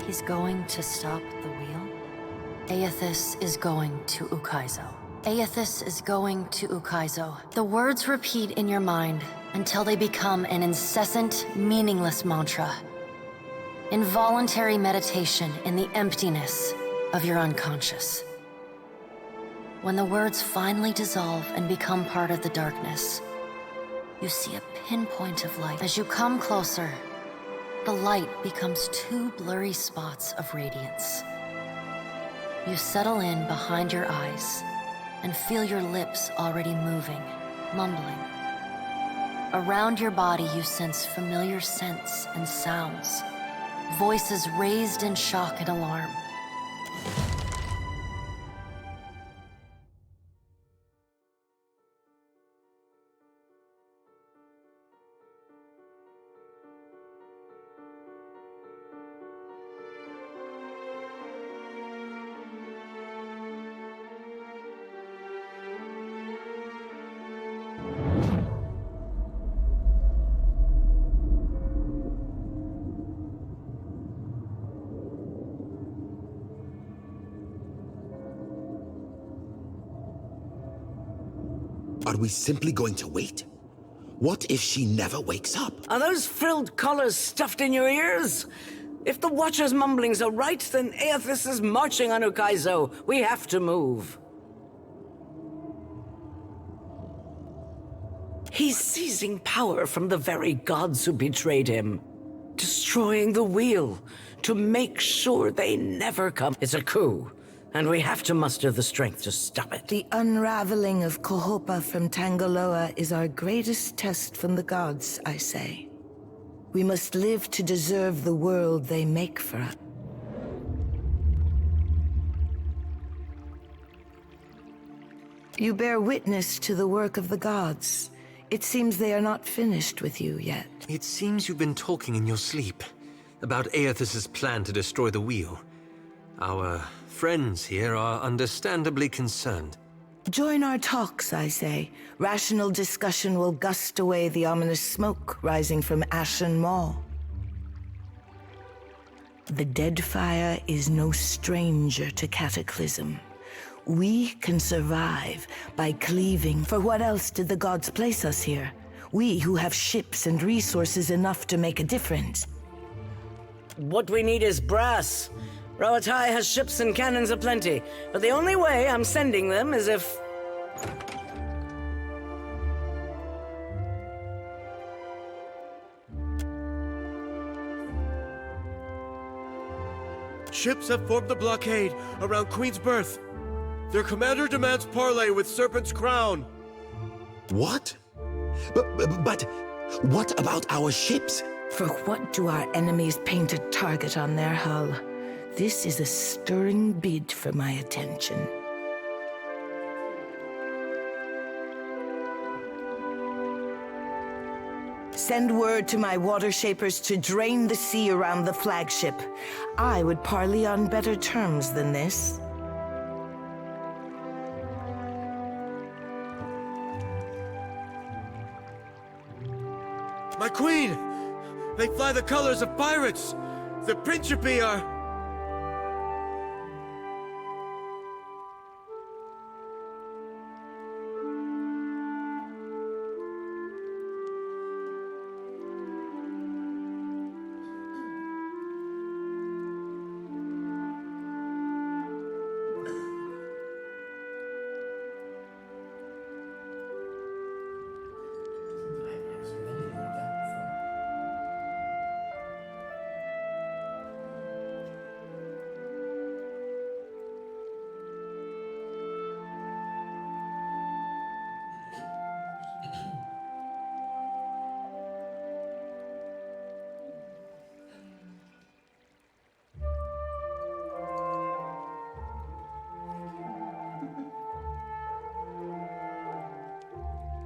He's going to stop the wheel? Aethys is going to Ukaizo. Aethys is going to Ukaizo. The words repeat in your mind until they become an incessant, meaningless mantra. Involuntary meditation in the emptiness of your unconscious. When the words finally dissolve and become part of the darkness, you see a pinpoint of light. As you come closer, the light becomes two blurry spots of radiance. You settle in behind your eyes and feel your lips already moving, mumbling. Around your body you sense familiar scents and sounds, voices raised in shock and alarm. Are we simply going to wait? What if she never wakes up? Are those frilled collars stuffed in your ears? If the Watcher's mumblings are right, then Aethys is marching on Ukaizo. We have to move. He's seizing power from the very gods who betrayed him. Destroying the wheel to make sure they never come. It's a coup. And we have to muster the strength to stop it. The unraveling of Kohopa from Tangaloa is our greatest test from the gods, I say. We must live to deserve the world they make for us. You bear witness to the work of the gods. It seems they are not finished with you yet. It seems you've been talking in your sleep about Aethys's plan to destroy the wheel. Our friends here are understandably concerned. Join our talks, I say. Rational discussion will gust away the ominous smoke rising from Ashen Maw. The Deadfire is no stranger to cataclysm. We can survive by cleaving. For what else did the gods place us here? We who have ships and resources enough to make a difference. What we need is brass. Rawatai has ships and cannons aplenty, but the only way I'm sending them is if... Ships have formed a blockade around Queen's Berth. Their commander demands parley with Serpent's Crown. What? But what about our ships? For what do our enemies paint a target on their hull? This is a stirring bid for my attention. Send word to my water shapers to drain the sea around the flagship. I would parley on better terms than this. My queen! They fly the colors of pirates! The Principe are...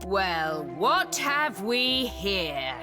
Well, what have we here?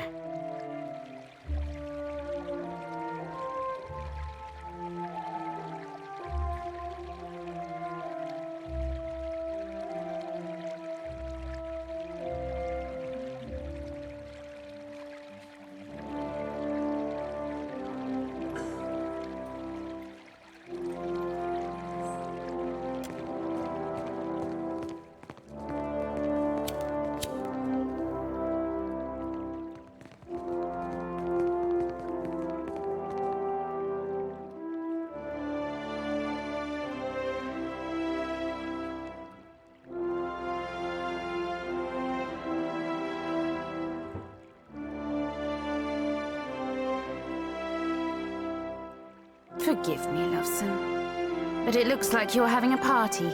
Forgive me, Loveson, but it looks like you're having a party.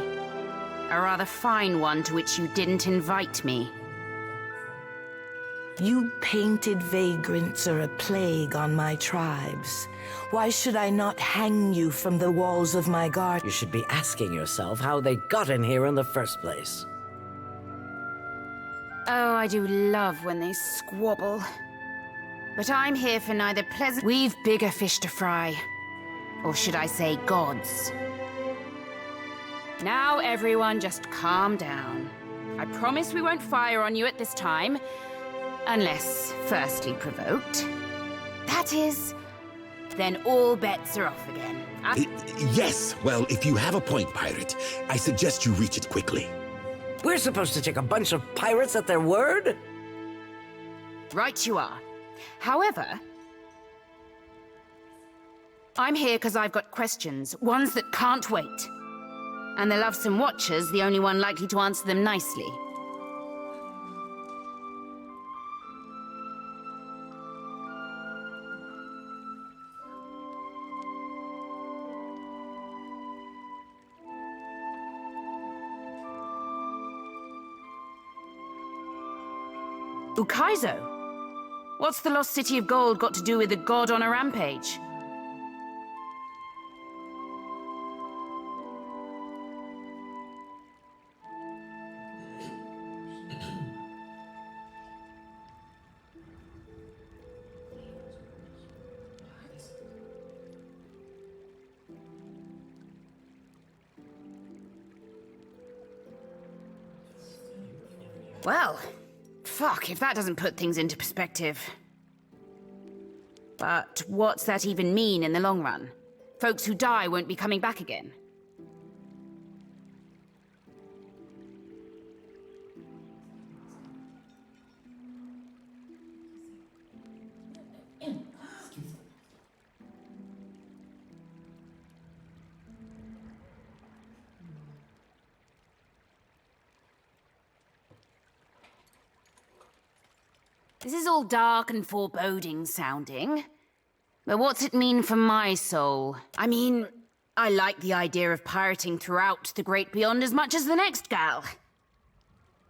A rather fine one to which you didn't invite me. You painted vagrants are a plague on my tribes. Why should I not hang you from the walls of my garden? You should be asking yourself how they got in here in the first place. Oh, I do love when they squabble. But I'm here for neither pleasant... We've bigger fish to fry. Or should I say gods? Now everyone just calm down. I promise we won't fire on you at this time. Unless firstly provoked. That is, then all bets are off again. Yes, well, if you have a point, pirate, I suggest you reach it quickly. We're supposed to take a bunch of pirates at their word? Right you are. However, I'm here because I've got questions, ones that can't wait. And the Lovesome Watcher's the only one likely to answer them nicely. Ukaizo? What's the Lost City of Gold got to do with a god on a rampage? Well, fuck if that doesn't put things into perspective. But what's that even mean in the long run? Folks who die won't be coming back again. This is all dark and foreboding sounding. But what's it mean for my soul? I mean, I like the idea of pirating throughout the Great Beyond as much as the next gal.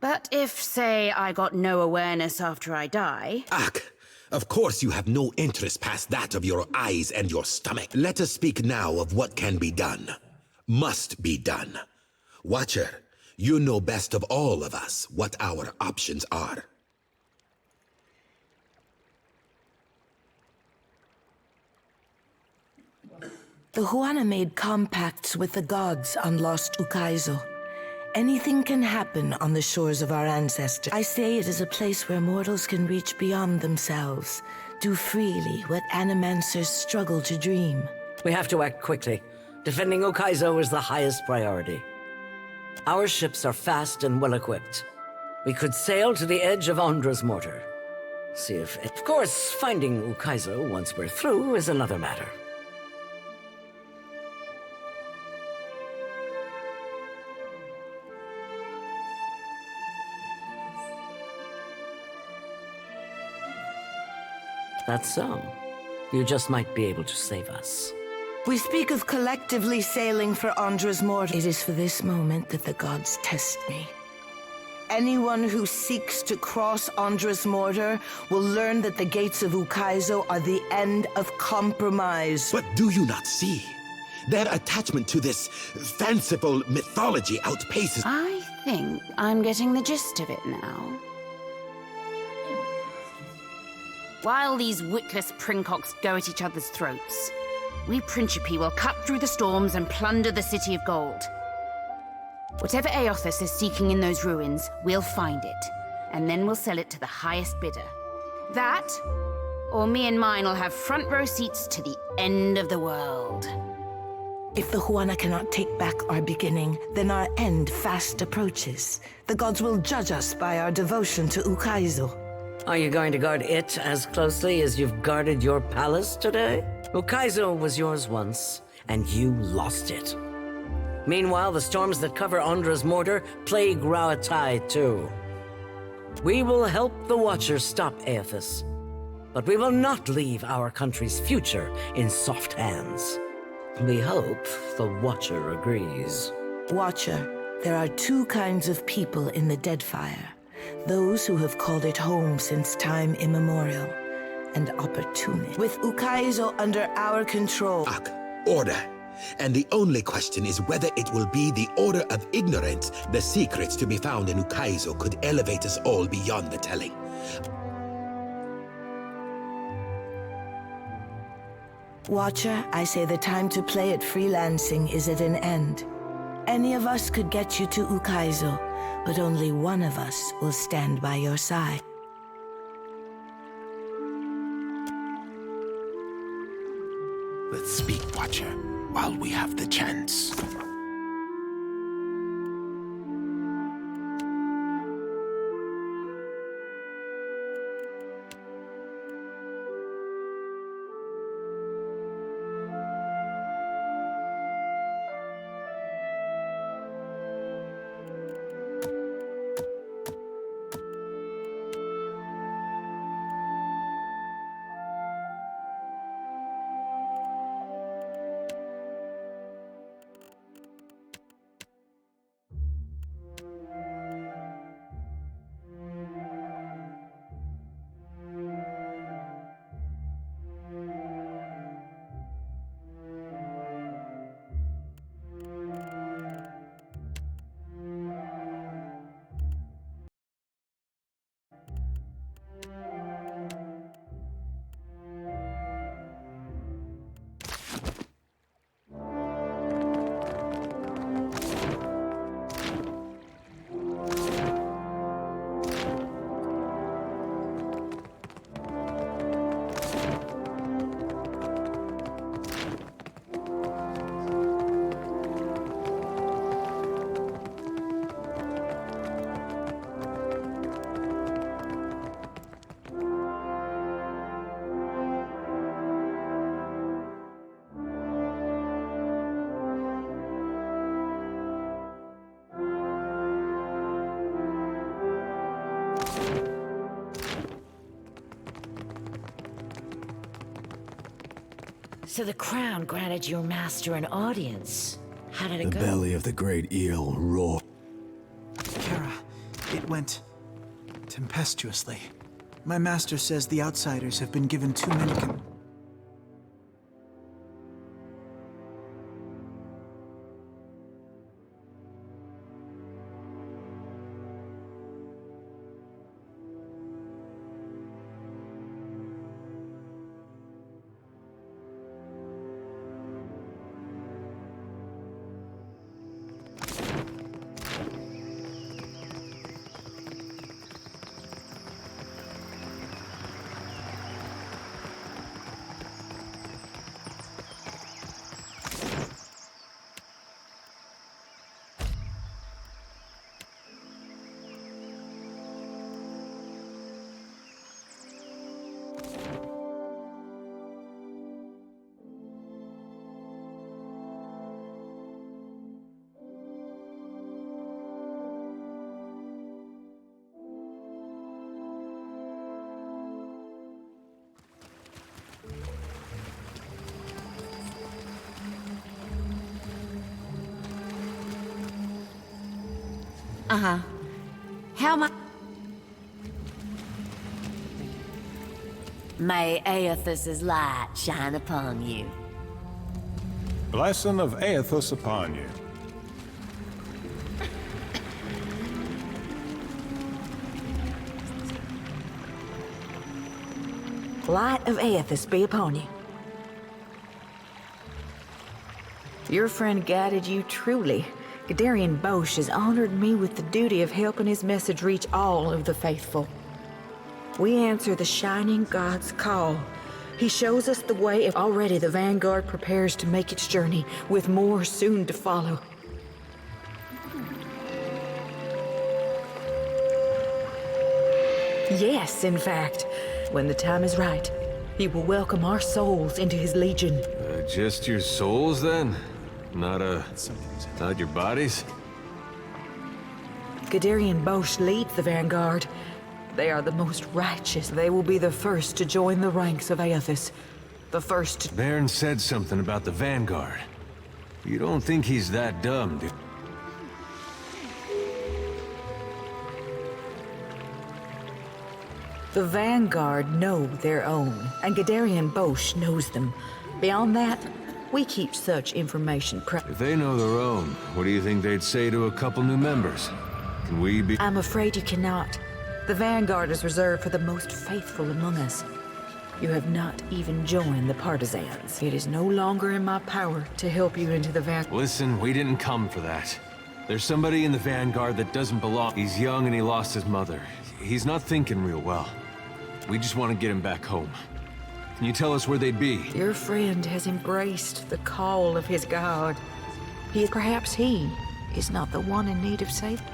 But if, say, I got no awareness after I die... Ak, of course you have no interest past that of your eyes and your stomach. Let us speak now of what can be done. Must be done. Watcher, you know best of all of us what our options are. The Huana made compacts with the gods on Lost Ukaizo. Anything can happen on the shores of our ancestors. I say it is a place where mortals can reach beyond themselves, do freely what animancers struggle to dream. We have to act quickly. Defending Ukaizo is the highest priority. Our ships are fast and well-equipped. We could sail to the edge of Andra's mortar. See if... Of course, finding Ukaizo once we're through is another matter. That's so. You just might be able to save us. We speak of collectively sailing for Andra's mortar. It is for this moment that the gods test me. Anyone who seeks to cross Andra's mortar will learn that the gates of Ukaizo are the end of compromise. But do you not see? Their attachment to this fanciful mythology outpaces... I think I'm getting the gist of it now. While these witless princocks go at each other's throats, we Principi will cut through the storms and plunder the City of Gold. Whatever Aothas is seeking in those ruins, we'll find it, and then we'll sell it to the highest bidder. That, or me and mine will have front row seats to the end of the world. If the Huana cannot take back our beginning, then our end fast approaches. The gods will judge us by our devotion to Ukaizo. Are you going to guard it as closely as you've guarded your palace today? Ukaizo was yours once, and you lost it. Meanwhile, the storms that cover Andra's mortar plague Rauatai too. We will help the Watcher stop Aothas, but we will not leave our country's future in soft hands. We hope the Watcher agrees. Watcher, there are two kinds of people in the Deadfire. Those who have called it home since time immemorial, and opportunists. With Ukaizo under our control... Order. And the only question is whether it will be the Order of Ignorance. The secrets to be found in Ukaizo could elevate us all beyond the telling. Watcher, I say the time to play at freelancing is at an end. Any of us could get you to Ukaizo, but only one of us will stand by your side. Let's speak, Watcher, while we have the chance. So the crown granted your master an audience. How did it go? The belly of the great eel roared. Kara, it went tempestuously. My master says the outsiders have been given too many Uh-huh. How am I... May Aethys' light shine upon you. Blessing of Aethys upon you. Light of Aethys be upon you. Your friend guided you truly. Gadarian Bosch has honored me with the duty of helping his message reach all of the faithful. We answer the Shining God's call. He shows us the way. Already the Vanguard prepares to make its journey, with more soon to follow. Yes, in fact, when the time is right, he will welcome our souls into his legion. Just your souls, then? Not your bodies? Gadarian Bosch leads the Vanguard. They are the most righteous. They will be the first to join the ranks of Aethys. The first to... Baron said something about the Vanguard. You don't think he's that dumb, do you? The Vanguard know their own, and Gadarian Bosch knows them. Beyond that, we keep such information If they know their own, what do you think they'd say to a couple new members? Can we be... I'm afraid you cannot. The Vanguard is reserved for the most faithful among us. You have not even joined the partisans. It is no longer in my power to help you into the Vanguard. Listen, we didn't come for that. There's somebody in the Vanguard that doesn't belong. He's young and he lost his mother. He's not thinking real well. We just want to get him back home. Can you tell us where they'd be? Your friend has embraced the call of his God. Perhaps he is not the one in need of safety.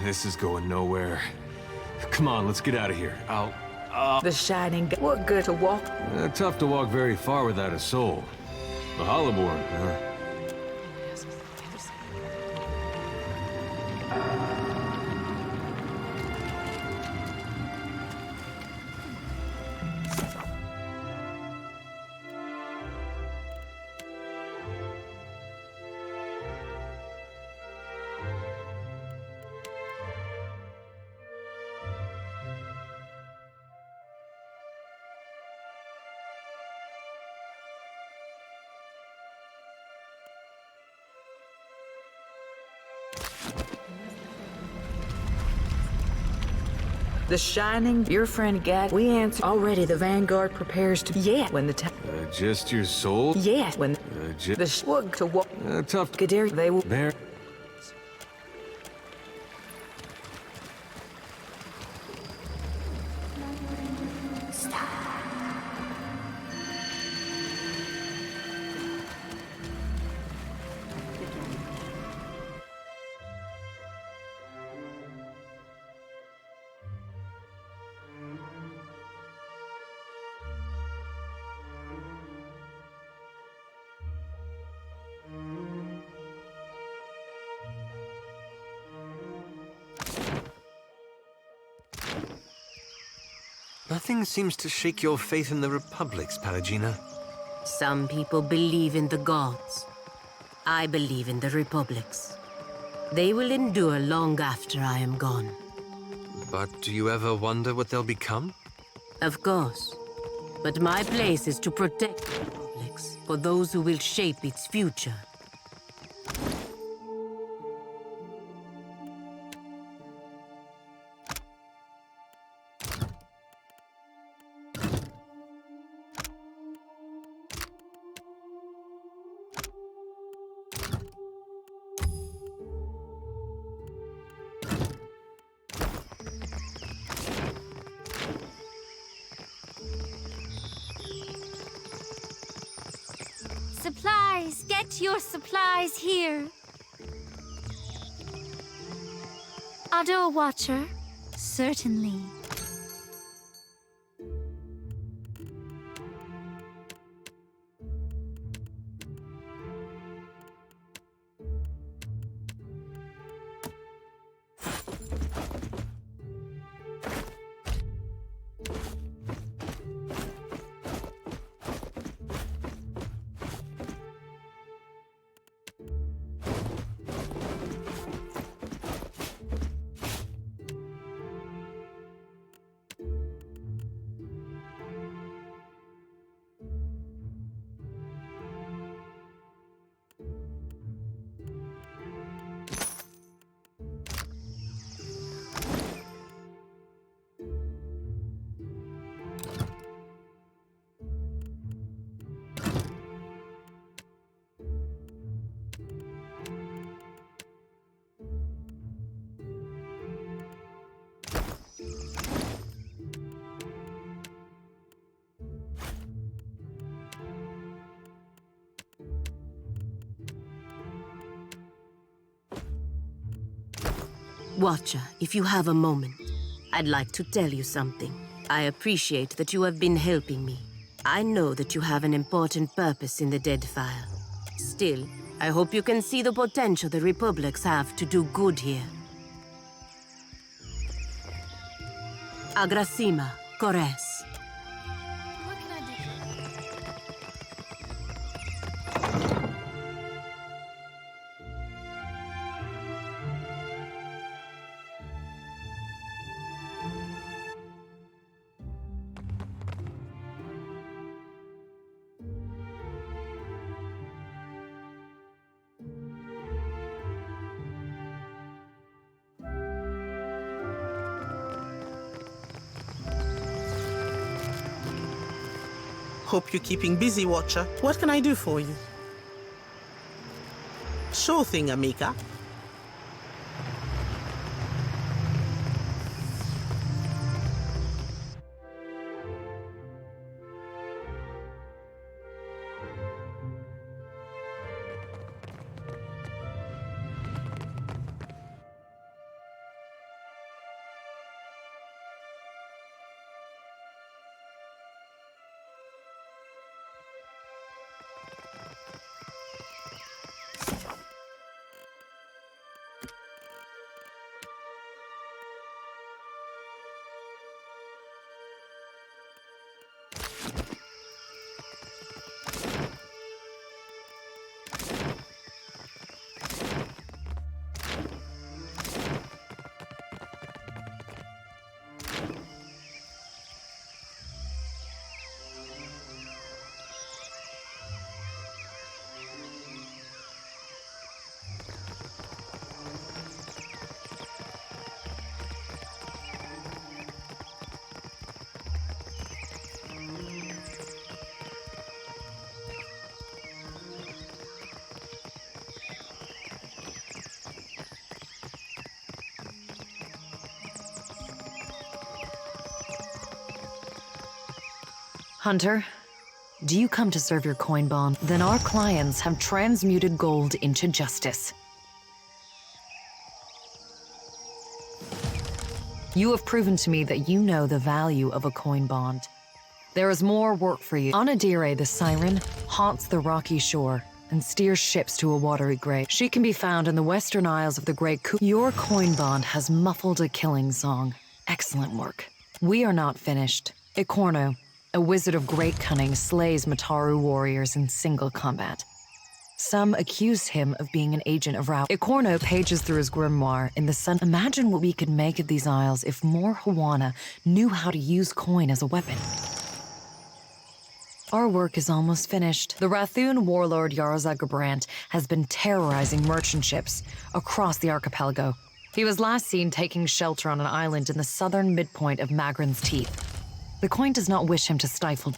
This is going nowhere. Come on, let's get out of here. The Shining God. What good to walk? Tough to walk very far without a soul. The Hollowborn, huh? The Shining, your friend Gad, we answer. Already the Vanguard prepares to... Yeah, when the time... Just your soul? Yes, when... the swug to walk... tough... Gadari, they will... There... Nothing seems to shake your faith in the Republics, Palagina. Some people believe in the gods. I believe in the Republics. They will endure long after I am gone. But do you ever wonder what they'll become? Of course. But my place is to protect the Republics for those who will shape its future. Supplies! Get your supplies here! Auto Watcher? Certainly. Watcher, if you have a moment, I'd like to tell you something. I appreciate that you have been helping me. I know that you have an important purpose in the Deadfire. Still, I hope you can see the potential the Republics have to do good here. Agrasima, Kores. Hope you're keeping busy, Watcher. What can I do for you? Sure thing, Amika. Hunter, do you come to serve your coin bond? Then our clients have transmuted gold into justice. You have proven to me that you know the value of a coin bond. There is more work for you. Anadire the Siren haunts the rocky shore and steers ships to a watery grave. She can be found in the western isles of the Great Coup. Your coin bond has muffled a killing song. Excellent work. We are not finished. Ikorno, a wizard of great cunning, slays Mataru warriors in single combat. Some accuse him of being an agent of Rao. Ikorno pages through his grimoire in the sun. Imagine what we could make of these isles if more Hawana knew how to use coin as a weapon. Our work is almost finished. The Rathun warlord Yarza Gabrant has been terrorizing merchant ships across the archipelago. He was last seen taking shelter on an island in the southern midpoint of Magran's Teeth. The coin does not wish him to stifle.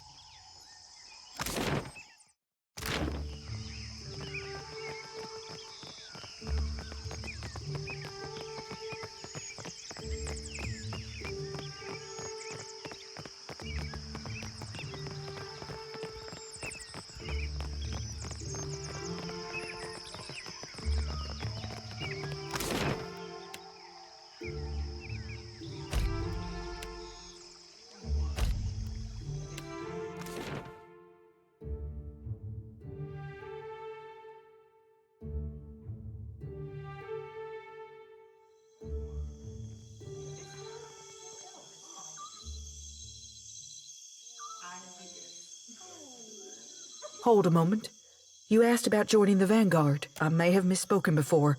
Hold a moment. You asked about joining the Vanguard. I may have misspoken before.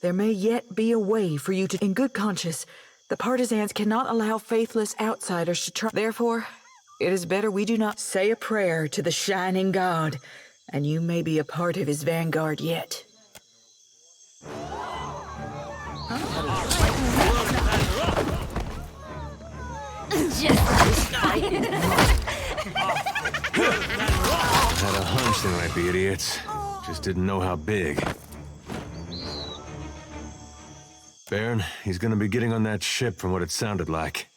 There may yet be a way for you to, in good conscience, the partisans cannot allow faithless outsiders to try. Therefore, it is better we do not say a prayer to the shining god, and you may be a part of his Vanguard yet. Had a hunch they might be idiots. Just didn't know how big. Baron, he's gonna be getting on that ship from what it sounded like.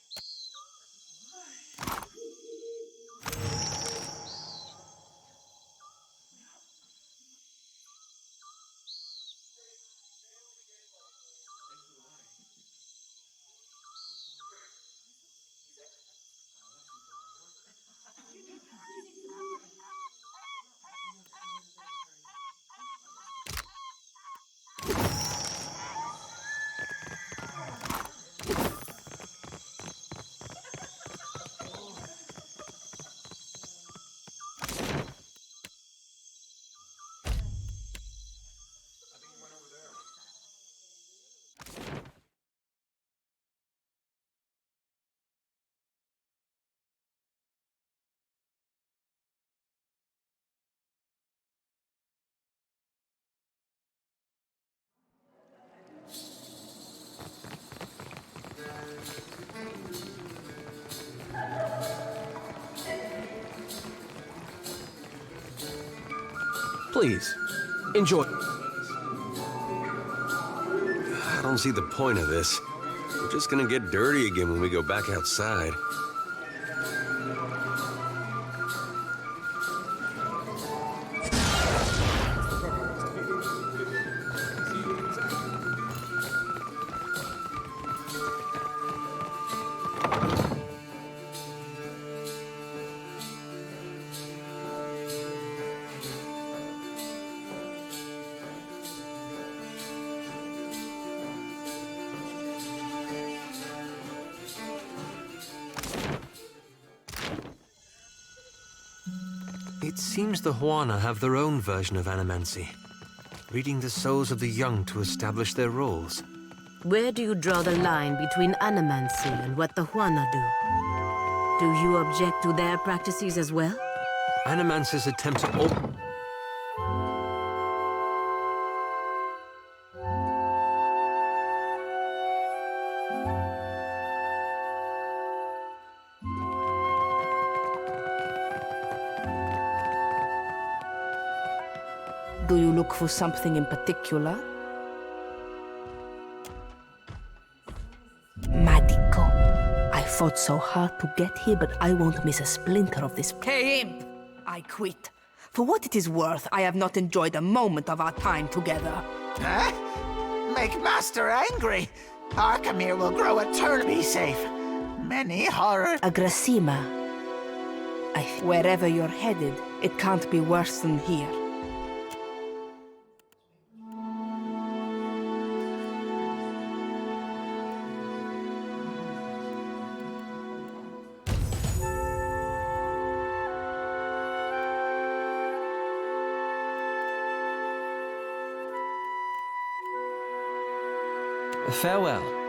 Please, enjoy. I don't see the point of this. We're just gonna get dirty again when we go back outside. It seems the Huana have their own version of animancy, reading the souls of the young to establish their roles. Where do you draw the line between animancy and what the Huana do? Do you object to their practices as well? Animancers attempt to open... Do you look for something in particular? Madiko. I fought so hard to get here, but I won't miss a splinter of this. Hey, Imp! I quit. For what it is worth, I have not enjoyed a moment of our time together. Huh? Make Master angry. Arkamir will grow eternally. Be safe. Many horror... Agrasima. Wherever you're headed, it can't be worse than here. Farewell.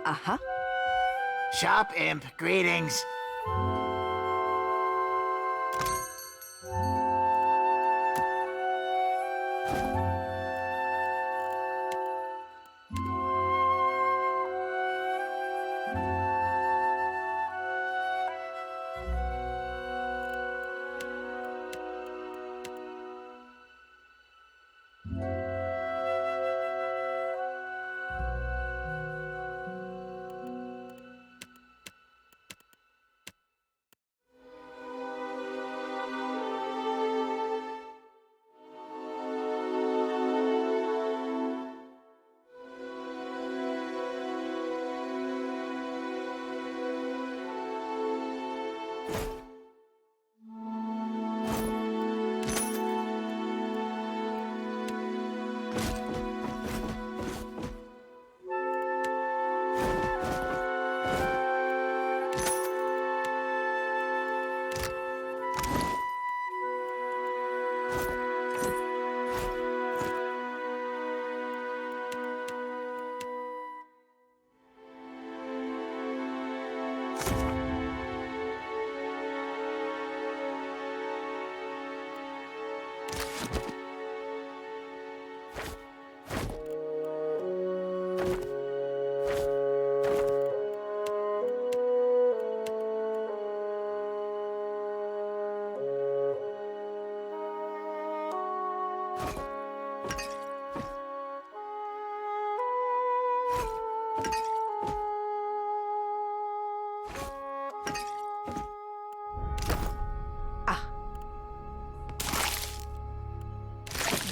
Uh-huh. Shop Imp, greetings.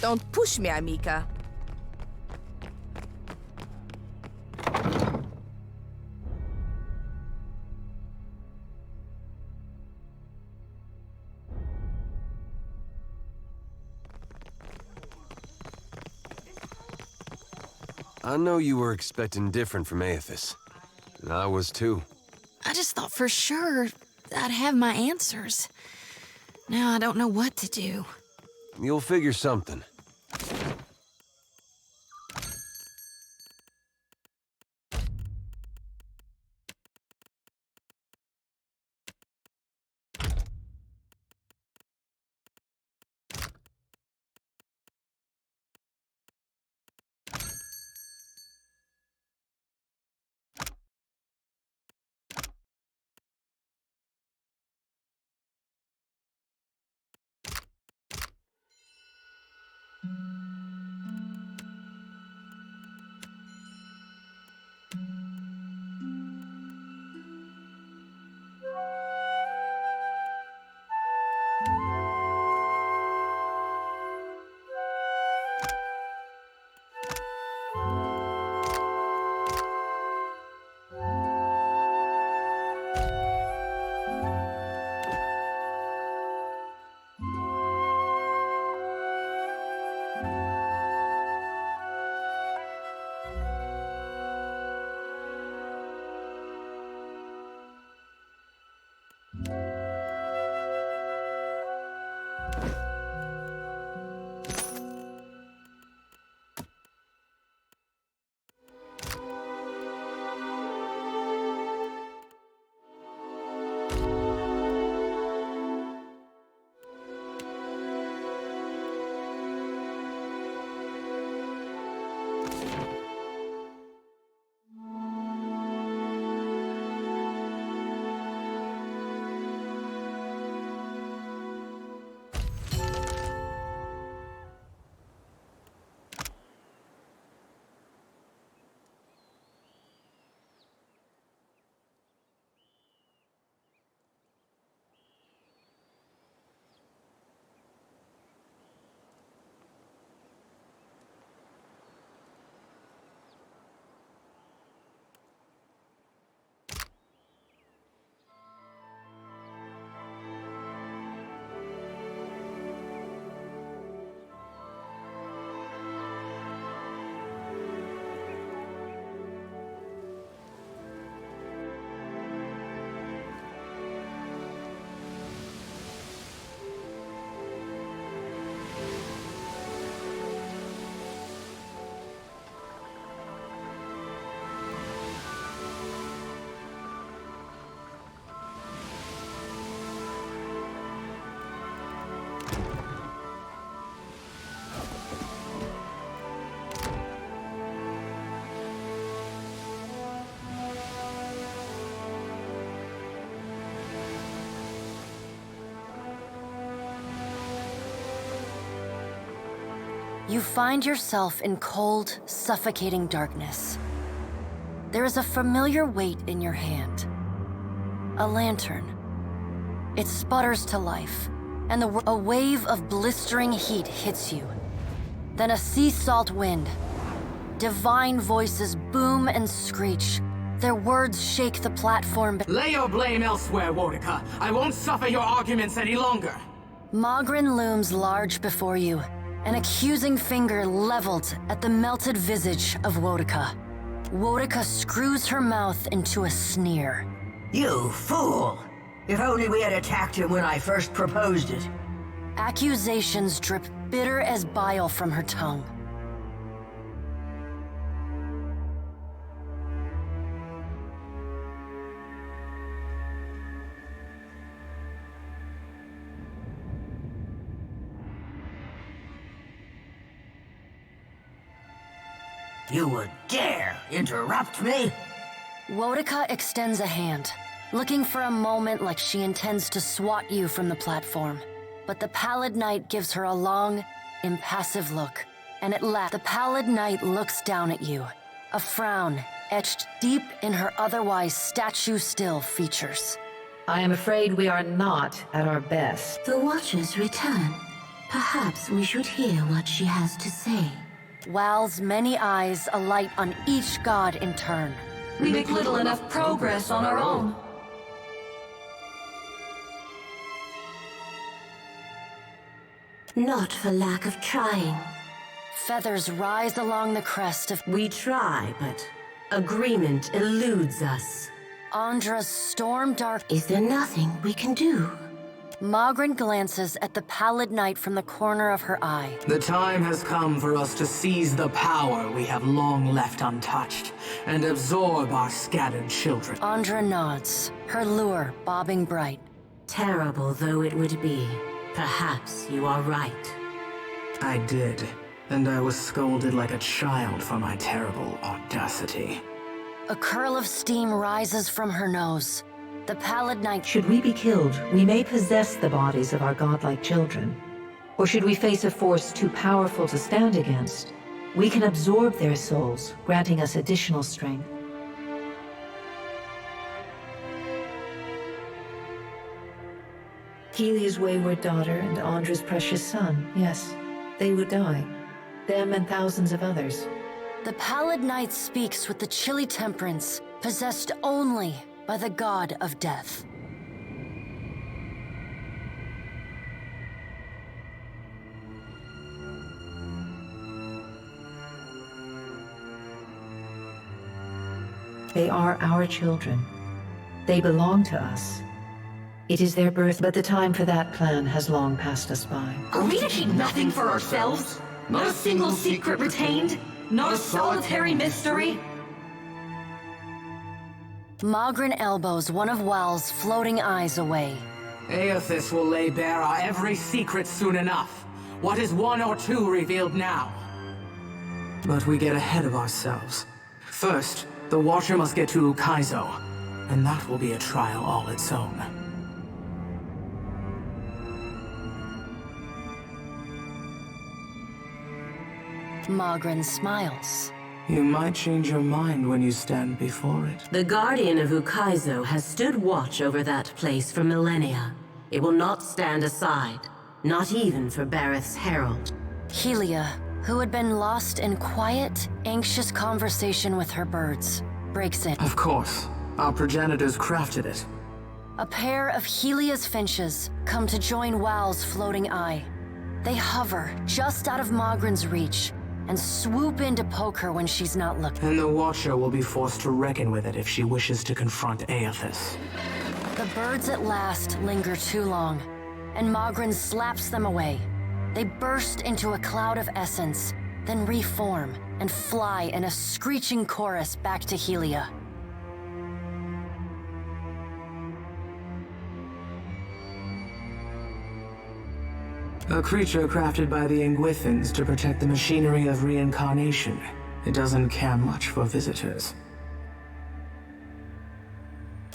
Don't push me, amica. I know you were expecting different from Aethys. And I was too. I just thought for sure I'd have my answers. Now I don't know what to do. You'll figure something. You find yourself in cold, suffocating darkness. There is a familiar weight in your hand. A lantern. It sputters to life, and a wave of blistering heat hits you. Then a sea salt wind. Divine voices boom and screech. Their words shake the platform. Lay your blame elsewhere, Wodica. I won't suffer your arguments any longer. Mogren looms large before you, an accusing finger leveled at the melted visage of Wodica. Wodica screws her mouth into a sneer. You fool! If only we had attacked him when I first proposed it. Accusations drip bitter as bile from her tongue. You would dare interrupt me? Wodika extends a hand, looking for a moment like she intends to swat you from the platform. But the Pallid Knight gives her a long, impassive look, and at last the Pallid Knight looks down at you, a frown etched deep in her otherwise statue-still features. I am afraid we are not at our best. The Watchers return. Perhaps we should hear what she has to say. Wal's many eyes alight on each god in turn. We make little enough progress on our own. Not for lack of trying. Feathers rise along the crest of... We try, but agreement eludes us. Andra's storm-dark... Is there nothing we can do? Magrin glances at the Pallid Knight from the corner of her eye. The time has come for us to seize the power we have long left untouched, and absorb our scattered children. Andra nods, her lure bobbing bright. Terrible though it would be, perhaps you are right. I did, and I was scolded like a child for my terrible audacity. A curl of steam rises from her nose. The Pallid Knight... Should we be killed, we may possess the bodies of our godlike children. Or should we face a force too powerful to stand against, we can absorb their souls, granting us additional strength. Helia's wayward daughter and Andra's precious son, yes, they would die. Them and thousands of others. The Pallid Knight speaks with the chilly temperance, possessed only by the god of death. They are our children. They belong to us. It is their birth, but the time for that plan has long passed us by. Are we to keep nothing for ourselves? Not a single secret retained? Not a solitary mystery? Magrin elbows one of Wal's floating eyes away. Aethys will lay bare our every secret soon enough. What is one or two revealed now? But we get ahead of ourselves. First, the Watcher must get to Ukaizo, and that will be a trial all its own. Magrin smiles. You might change your mind when you stand before it. The Guardian of Ukaizo has stood watch over that place for millennia. It will not stand aside, not even for Bareth's herald. Helia, who had been lost in quiet, anxious conversation with her birds, breaks in. Of course. Our progenitors crafted it. A pair of Helia's finches come to join Wal's floating eye. They hover just out of Magrin's reach, and swoop in to poke her when she's not looking. And the Watcher will be forced to reckon with it if she wishes to confront Aethys. The birds at last linger too long, and Magrin slaps them away. They burst into a cloud of essence, then reform and fly in a screeching chorus back to Helia. A creature crafted by the Ingwithans to protect the machinery of reincarnation. It doesn't care much for visitors.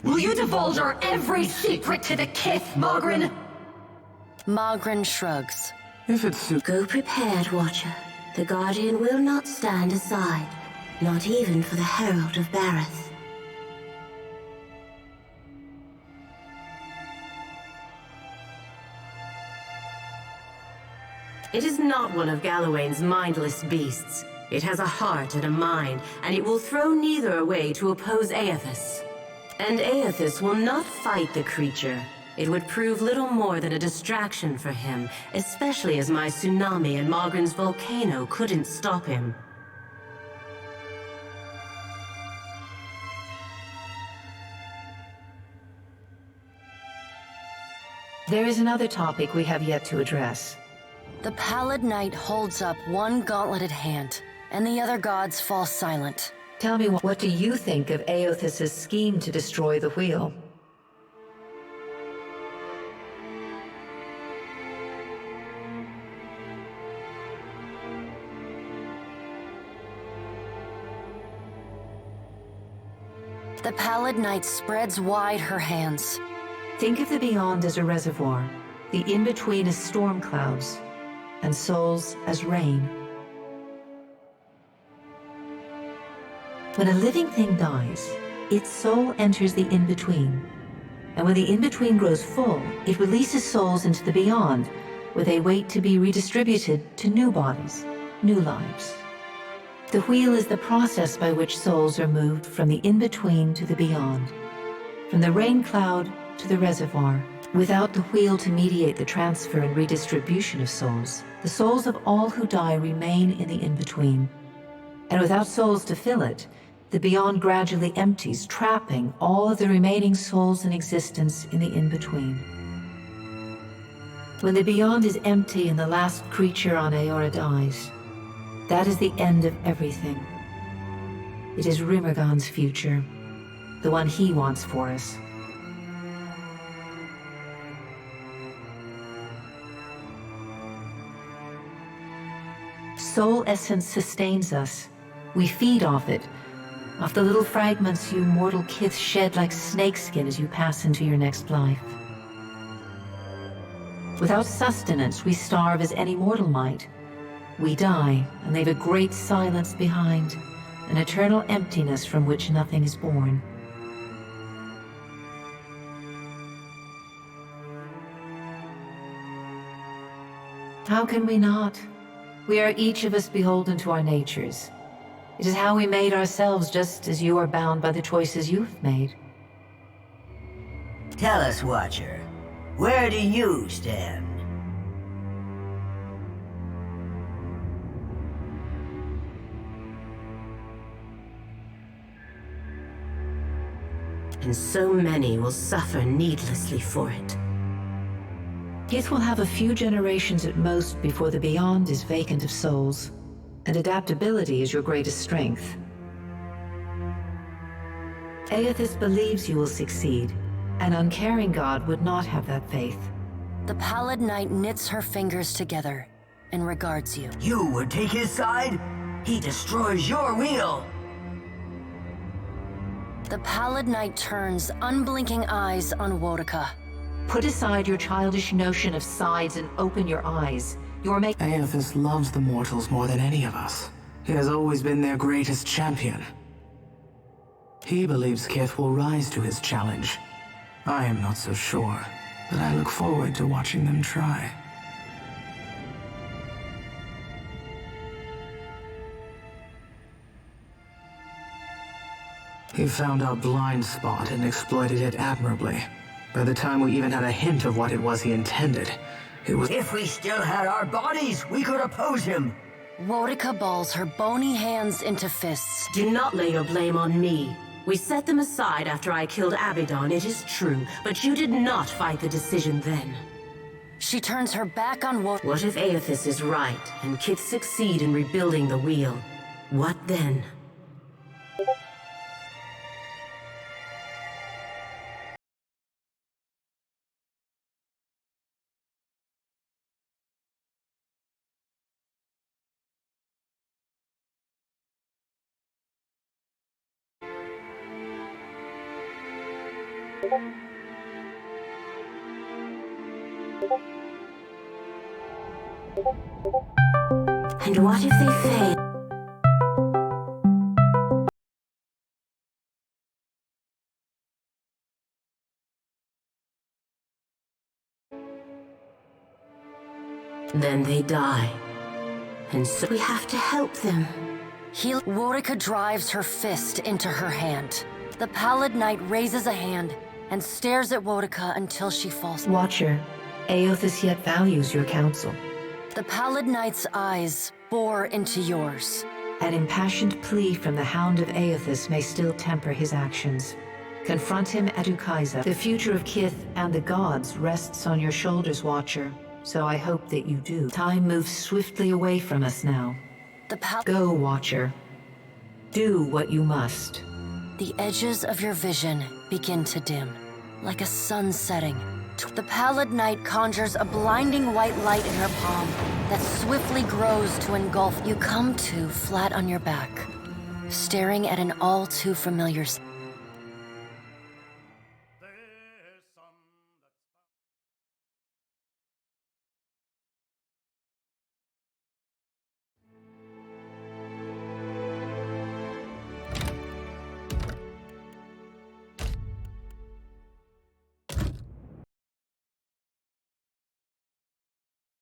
Will you divulge our every secret to the Kith, Magrin? Magrin shrugs. If it suits... Go prepared, Watcher. The Guardian will not stand aside, not even for the Herald of Bareth. It is not one of Galawain's mindless beasts. It has a heart and a mind, and it will throw neither away to oppose Aethys. And Aethys will not fight the creature. It would prove little more than a distraction for him, especially as my tsunami and Magrin's volcano couldn't stop him. There is another topic we have yet to address. The Pallid Knight holds up one gauntleted hand, and the other gods fall silent. Tell me, what do you think of Aothas's scheme to destroy the wheel? The Pallid Knight spreads wide her hands. Think of the beyond as a reservoir, the in-between as storm clouds, and souls as rain. When a living thing dies, its soul enters the in-between. And when the in-between grows full, it releases souls into the beyond, where they wait to be redistributed to new bodies, new lives. The wheel is the process by which souls are moved from the in-between to the beyond, from the rain cloud to the reservoir. Without the wheel to mediate the transfer and redistribution of souls, the souls of all who die remain in the in-between. And without souls to fill it, the beyond gradually empties, trapping all of the remaining souls in existence in the in-between. When the beyond is empty and the last creature on Eora dies, that is the end of everything. It is Rimergon's future, the one he wants for us. Soul essence sustains us. We feed off it, off the little fragments you mortal kith shed like snakeskin as you pass into your next life. Without sustenance, we starve as any mortal might. We die and leave a great silence behind, an eternal emptiness from which nothing is born. How can we not? We are each of us beholden to our natures. It is how we made ourselves, just as you are bound by the choices you've made. Tell us, Watcher, where do you stand? And so many will suffer needlessly for it. Kith will have a few generations at most before the beyond is vacant of souls, and adaptability is your greatest strength. Aothas believes you will succeed. An uncaring god would not have that faith. The Pallid Knight knits her fingers together and regards you. You would take his side? He destroys your wheel! The Pallid Knight turns unblinking eyes on Wodaka. Put aside your childish notion of sides and open your eyes. You're making... Aothas loves the mortals more than any of us. He has always been their greatest champion. He believes Kith will rise to his challenge. I am not so sure, but I look forward to watching them try. He found our blind spot and exploited it admirably. By the time we even had a hint of what it was he intended, it was— If we still had our bodies, we could oppose him! Wodaka balls her bony hands into fists. Do not lay your blame on me. We set them aside after I killed Abaddon, it is true, but you did not fight the decision then. She turns her back on Wodaka. What if Aothas is right, and Kith succeed in rebuilding the wheel? What then? And what if they fail? Then they die. And so we have to help them. Wodaka drives her fist into her hand. The Pallid Knight raises a hand and stares at Wodaka until she falls. Watcher, Aothas yet values your counsel. The Pallid Knight's eyes bore into yours. An impassioned plea from the Hound of Aothas may still temper his actions. Confront him at Ukaiza. The future of Kith and the gods rests on your shoulders, Watcher. So I hope that you do. Time moves swiftly away from us now. Go, Watcher. Do what you must. The edges of your vision begin to dim, like a sun setting. The pallid night conjures a blinding white light in her palm that swiftly grows to engulf. You come to flat on your back, staring at an all too familiar